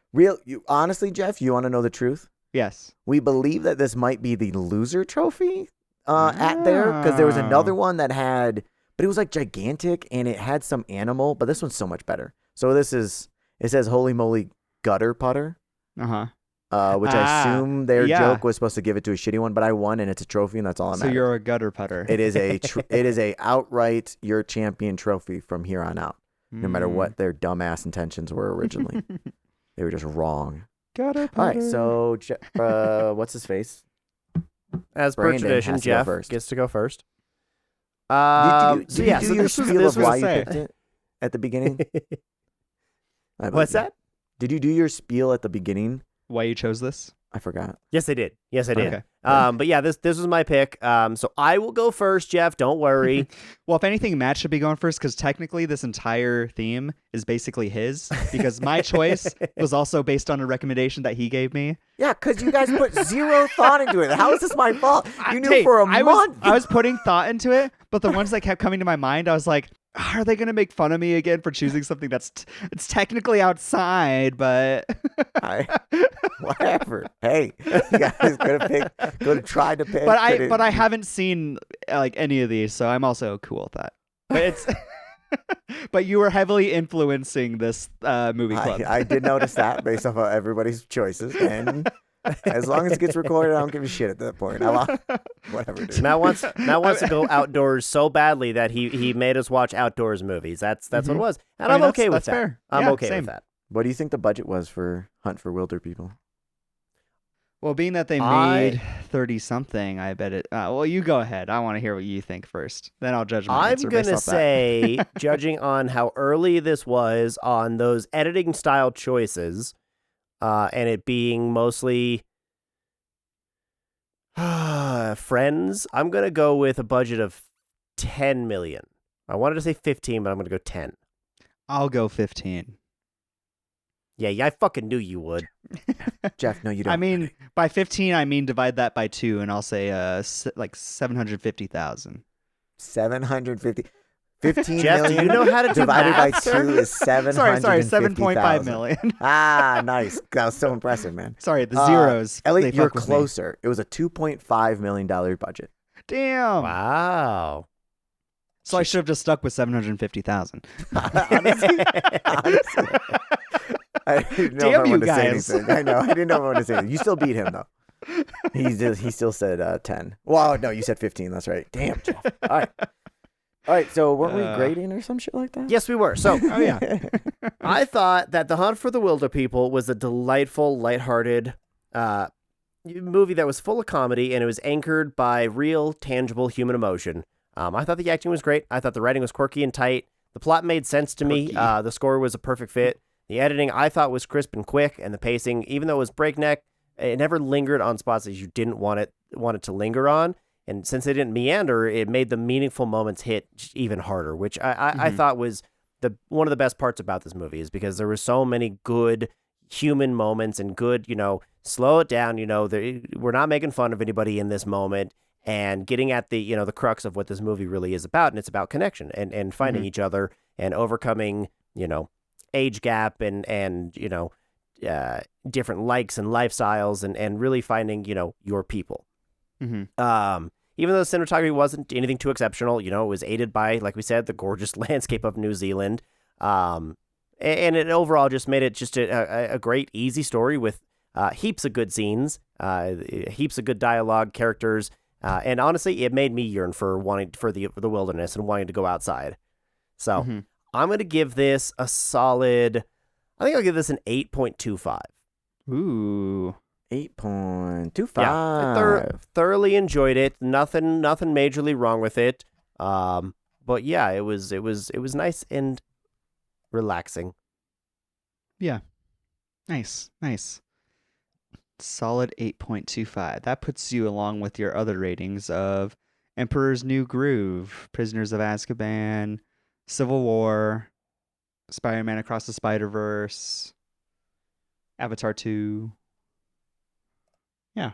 Honestly, Geoff, you want to know the truth? Yes. We believe that this might be the loser trophy at there because there was another one that had, but it was like gigantic and it had some animal, but this one's so much better. So it says holy moly gutter putter, which I assume their joke was supposed to give it to a shitty one, but I won and it's a trophy and that's all I'm So you're a gutter putter. It is a outright your champion trophy from here on out, no matter what their dumbass intentions were originally. They were just wrong. Gutter putter. All right, so what's his face? As per Brandon tradition, has to go Geoff first. gets to go first. Did you do your this was spiel of why you was- picked it at the beginning? I believe What's you. that? Did you do your spiel at the beginning? Why you chose this? I forgot. Yes, I did. Okay. But yeah, this was my pick. So I will go first, Geoff. Don't worry. Well, if anything, Matt should be going first because technically this entire theme is basically his because my choice was also based on a recommendation that he gave me. Yeah, because you guys put zero thought into it. How is this my fault? You knew Hey, for a I month. I was putting thought into it, but the ones that kept coming to my mind, I was like, are they going to make fun of me again for choosing something that's it's technically outside, but Whatever. Hey, you guys could have tried to pick. but I haven't seen like any of these, so I'm also cool with that. But it's but you were heavily influencing this movie club. I did notice that based off of everybody's choices, and as long as it gets recorded, I don't give a shit at that point. Whatever, dude. Matt wants to go outdoors so badly that he made us watch outdoors movies. That's what it was, and I'm okay with that's that. fair. I'm Yeah, okay same. with that. What do you think the budget was for Hunt for Wilder People? Well, being that they made 30-something, I bet it. Well, you go ahead. I want to hear what you think first. Then I'll judge my I'm answer based gonna off that. say, judging on how early this was on those editing style choices, and it being mostly Friends, I'm gonna go with a budget of 10 million. I wanted to say 15, but I'm gonna go 10. I'll go 15. Yeah, I fucking knew you would. Geoff, no, you don't. I mean, by 15, I mean divide that by 2, and I'll say like 750,000. 750. 15 Jeff, do million you know how to do divided math, by sir? 2 is 750,000. Sorry, 7.5 million. Ah, nice. That was so impressive, man. Sorry, the zeros. Elliot, they you're fuck with me. closer. It was a $2.5 million budget. Damn. Wow. So I should have just stuck with 750,000. honestly, I didn't know if I Damn you wanted to say guys. anything. I know. I didn't know if I wanted to say anything. You still beat him, though. He still said 10. Well, no, you said 15. That's right. Damn, Geoff. All right, so weren't we grading or some shit like that? Yes, we were. So, Oh yeah. I thought that The Hunt for the Wilderpeople was a delightful, lighthearted movie that was full of comedy, and it was anchored by real, tangible human emotion. I thought the acting was great. I thought the writing was quirky and tight. The plot made sense to me. The score was a perfect fit. The editing I thought was crisp and quick, and the pacing, even though it was breakneck, it never lingered on spots that you didn't want it to linger on. And since it didn't meander, it made the meaningful moments hit even harder, which I thought was one of the best parts about this movie, is because there were so many good human moments and good, slow it down, we're not making fun of anybody in this moment, and getting at the, the crux of what this movie really is about. And it's about connection and finding each other and overcoming, age gap and different likes and lifestyles and really finding, your people. Mm-hmm. Even though the cinematography wasn't anything too exceptional, it was aided by, like we said, the gorgeous landscape of New Zealand. And it overall just made it just a great, easy story with heaps of good scenes, heaps of good dialogue, characters, and honestly, it made me yearn for the wilderness and wanting to go outside. So I'm going to give this a solid I think I'll give this an 8.25. Ooh. 8.25. Yeah, I thoroughly enjoyed it. Nothing majorly wrong with it. But yeah, it was nice and relaxing. Yeah. Nice. Solid 8.25. That puts you along with your other ratings of Emperor's New Groove, Prisoners of Azkaban, Civil War, Spider-Man Across the Spider-Verse, Avatar 2. Yeah.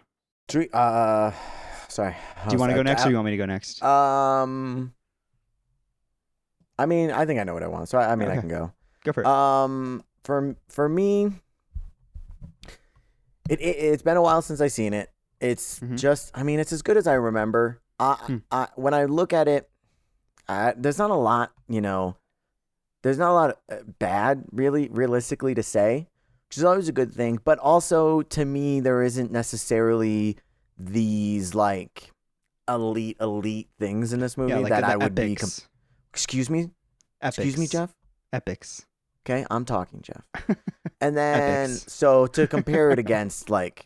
Sorry. Do you want to go next or you want me to go next? I mean, I think I know what I want, so I Okay. can go. Go for it. For me, it's been a while since I've seen it. It's just, I mean, it's as good as I remember. When I look at it, there's not a lot, there's not a lot bad, really, realistically to say, which is always a good thing. But also, to me, there isn't necessarily these like elite things in this movie like that the I would epics. be. Excuse me. Epics. Excuse me, Jeff. Epics. Okay, I'm talking, Jeff. And then, Epics. so to compare it against, like,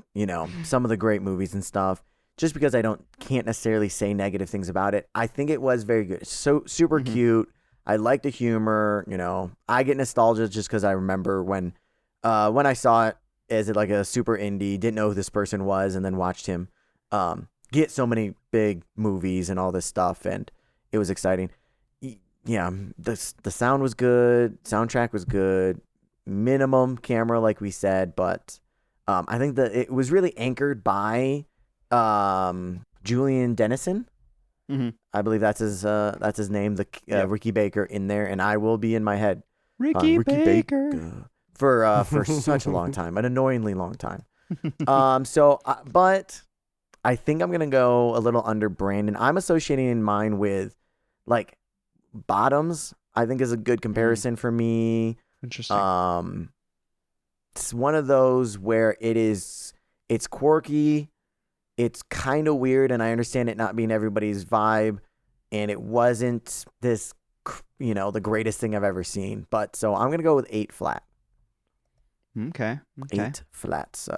some of the great movies and stuff, just because I can't necessarily say negative things about it, I think it was very good. So super cute. I like the humor. I get nostalgia just because I remember when I saw it as like a super indie, didn't know who this person was, and then watched him get so many big movies and all this stuff, and it was exciting. Yeah, the sound was good, soundtrack was good, minimum camera like we said, but I think that it was really anchored by Julian Dennison. I believe that's his name, Ricky Baker in there, and I will be in my head. Ricky Baker. For such a long time, an annoyingly long time. But I think I'm gonna go a little under Brandon. I'm associating mine with like Bottoms. I think is a good comparison for me. Interesting. It's one of those where it's quirky, it's kind of weird, and I understand it not being everybody's vibe, and it wasn't this, the greatest thing I've ever seen. But so I'm gonna go with 8 flat. Okay. 8 flats.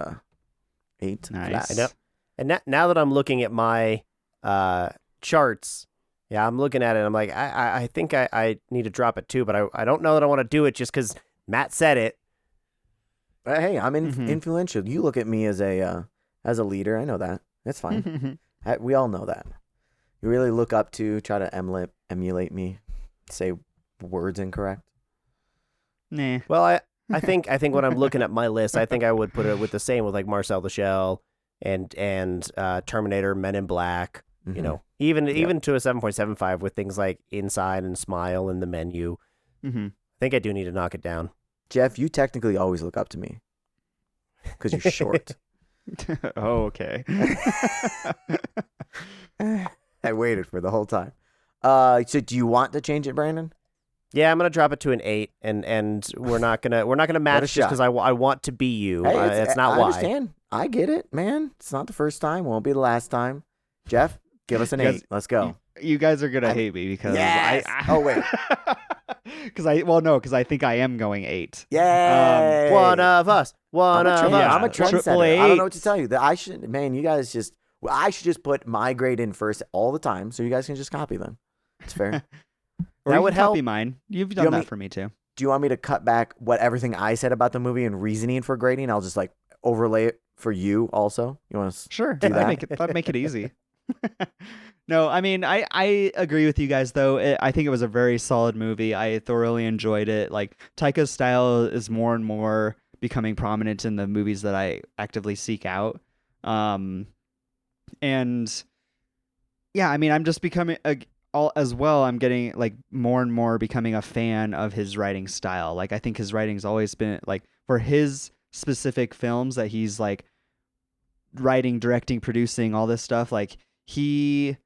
8 Nice. flats. I know. And now that I'm looking at my charts, yeah, I'm looking at it. I'm like, I think I need to drop it too, but I don't know that I want to do it just because Matt said it. Hey, I'm influential. You look at me as a leader. I know that. That's fine. We all know that. You really look up to, try to emulate me, say words incorrect. Nah. Well, I think when I'm looking at my list, I think I would put it with the same with like Marcel the Shell and Terminator, Men in Black. Even to a 7.75 with things like Inside and Smile and The Menu. I think I do need to knock it down. Jeff, you technically always look up to me because you're short. Oh, okay. I waited for the whole time. So do you want to change it, Brandon? Yeah, I'm gonna drop it to an 8, and we're not gonna match just because I want to be you. Hey, it's not I why. understand. I get it, man. It's not the first time. Won't be the last time. Jeff, give us an 8. Let's go. You guys are gonna hate me because Yes! Oh, wait. Because I think I am going 8. Yay! One of us. One of us. I'm a Triple trendsetter. I don't know what to eight. tell you. I should just put my grade in first all the time, so you guys can just copy them. It's fair. Or That you would can copy help. mine. You've you done want that me- for me too. Do you want me to cut back what everything I said about the movie and reasoning for grading? I'll just like overlay it for you also. You want to? Sure. Do that? That'd make it easy. No, I mean, I agree with you guys, though. I think it was a very solid movie. I thoroughly enjoyed it. Like, Taika's style is more and more becoming prominent in the movies that I actively seek out. And yeah, I mean, I'm just becoming, I'm getting, like, more and more becoming a fan of his writing style. Like, I think his writing's always been, like, for his specific films that he's, like, writing, directing, producing, all this stuff, like, he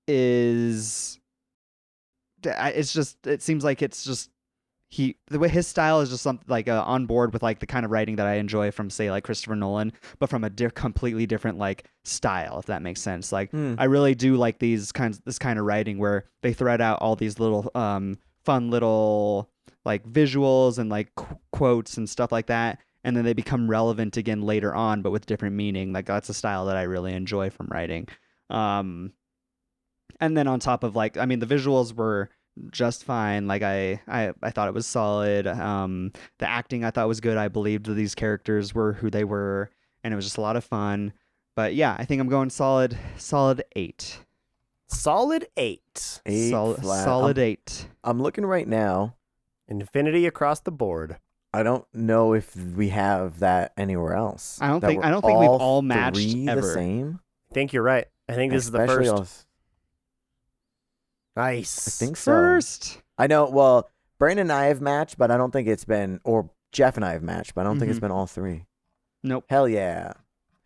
is, it seems like it's just the way his style is just something like on board with like the kind of writing that I enjoy from, say, like Christopher Nolan, but from a completely different like style, if that makes sense. Like I really do like this kind of writing where they thread out all these little fun little like visuals and like quotes and stuff like that, and then they become relevant again later on, but with different meaning. Like that's a style that I really enjoy from writing. And then on top of like, I mean, the visuals were just fine. Like I thought it was solid. The acting I thought was good. I believed that these characters were who they were, and it was just a lot of fun. But yeah, I think I'm going solid 8. Solid 8. Solid 8. I'm looking right now. Infinity across the board. I don't know if we have that anywhere else. I don't think we've all matched ever. The same. I think you're right. I think this is the first. Nice. I think so. First. I know. Well, Brandon and I have matched, but I don't think it's been, or Geoff and I have matched, but I don't think it's been all 3. Nope. Hell yeah.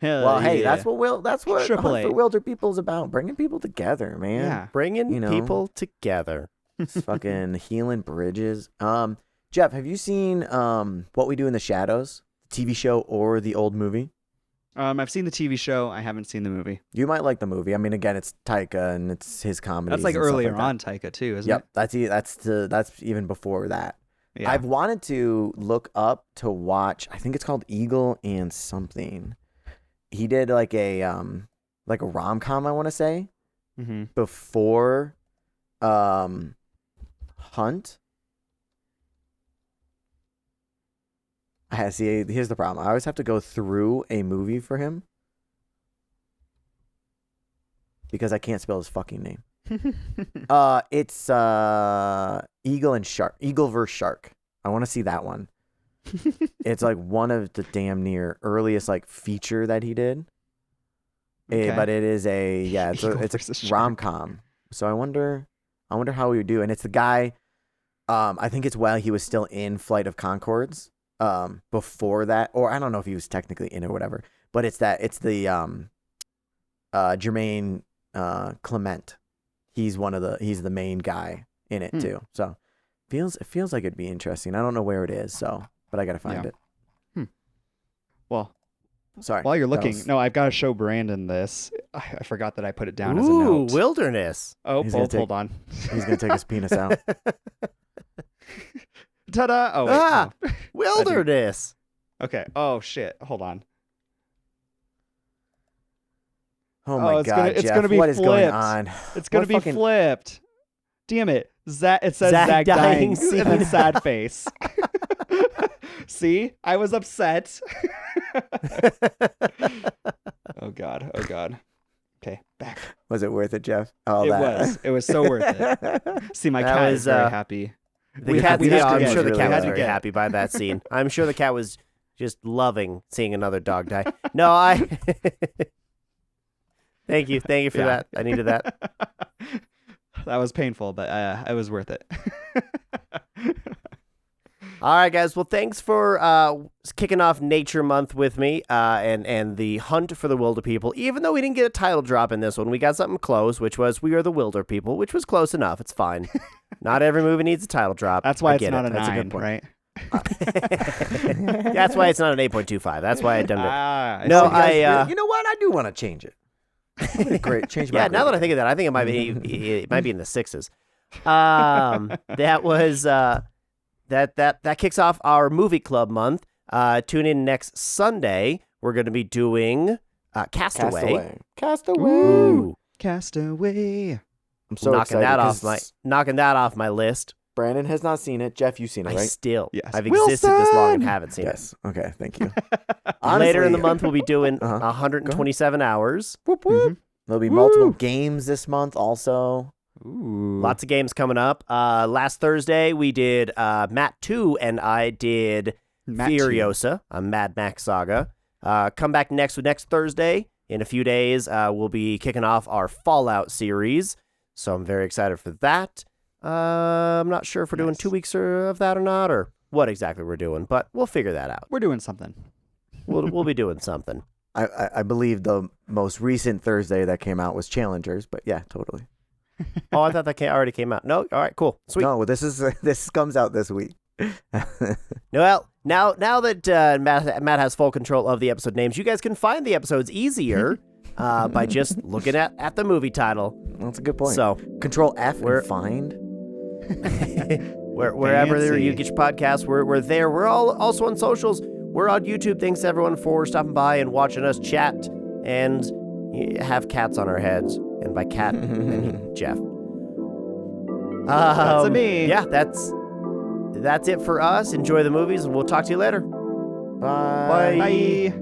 Well, hey, that's what Triple Hunt for Wilderpeople's about. Bringing people together, man. Yeah. Bringing people together. It's fucking healing bridges. Geoff, have you seen What We Do in the Shadows, the TV show or the old movie? I've seen the TV show. I haven't seen the movie. You might like the movie. I mean, again, it's Taika and it's his comedy. That's like earlier on Taika too, isn't it? Yep, that's even before that. Yeah. I've wanted to look up to watch. I think it's called Eagle and something. He did like a rom-com, I want to say, before Hunt. Here's the problem. I always have to go through a movie for him because I can't spell his fucking name. It's Eagle and Shark. Eagle vs. Shark. I want to see that one. It's like one of the damn near earliest like feature that he did. Okay. But it is it's a rom-com. So I wonder how he would do. And it's the guy. I think it's while he was still in Flight of Conchords. Before that, or I don't know if he was technically in it or whatever, but it's the Jermaine Clement. He's the main guy in it too. So it feels like it'd be interesting. I don't know where it is, but I gotta find it. Well, sorry. While you're looking, no, I've got to show Brandon this. I forgot that I put it down as a note. Wilderness. Hold on. He's gonna take his penis out. Ta-da! Oh, wait, no. Wilderness. Okay. Oh shit! Hold on. Oh my God, it's Geoff, gonna be what is flipped. going on? It's gonna be flipped. Damn it! It says Zach dying scene. and then sad face. See, I was upset. Oh God! Okay, back. Was it worth it, Geoff? It was so worth it. See, my cat is very happy. I'm sure the cat was very happy by that scene. I'm sure the cat was just loving seeing another dog die. No, Thank you for that. I needed that. That was painful, but it was worth it. All right, guys. Well, thanks for kicking off Nature Month with me and the hunt for the Wilderpeople. Even though we didn't get a title drop in this one, we got something close, which was We Are the Wilderpeople, which was close enough. It's fine. Not every movie needs a title drop. That's why it's not it. a That's 9, a good point. right? That's why it's not an 8.25. That's why I dumbed it. You know what? I do want to change it. Great, change my. Yeah, now that I think of that, I think it might be in the 6s. That was that kicks off our movie club month. Tune in next Sunday. We're going to be doing Castaway. Castaway. Castaway. I'm so knocking excited. Knocking that off my list. Brandon has not seen it. Geoff, you've seen it, right? Yes. I've existed this long and haven't seen it. Okay, thank you. Later in the month, we'll be doing 127 hours. Whoop, whoop. There'll be multiple games this month also. Ooh. Lots of games coming up. Last Thursday, we did Matt 2, and I did Furiosa, a Mad Max saga. Come back next Thursday. In a few days, we'll be kicking off our Fallout series. So I'm very excited for that. I'm not sure if we're doing 2 weeks of that or not, or what exactly we're doing, but we'll figure that out. We're doing something. We'll be doing something. I believe the most recent Thursday that came out was Challengers, but yeah, totally. Oh, I thought that already came out. No, all right, cool, sweet. No, this comes out this week. Well, now that Matt has full control of the episode names, you guys can find the episodes easier by just looking at the movie title. That's a good point. So Control F and find. Wherever you Fancy. get your podcasts, we're there. We're all also on socials. We're on YouTube. Thanks everyone for stopping by and watching us chat and have cats on our heads. And by cat, I mean Geoff. That's me. Yeah, that's it for us. Enjoy the movies, and we'll talk to you later. Bye. Bye.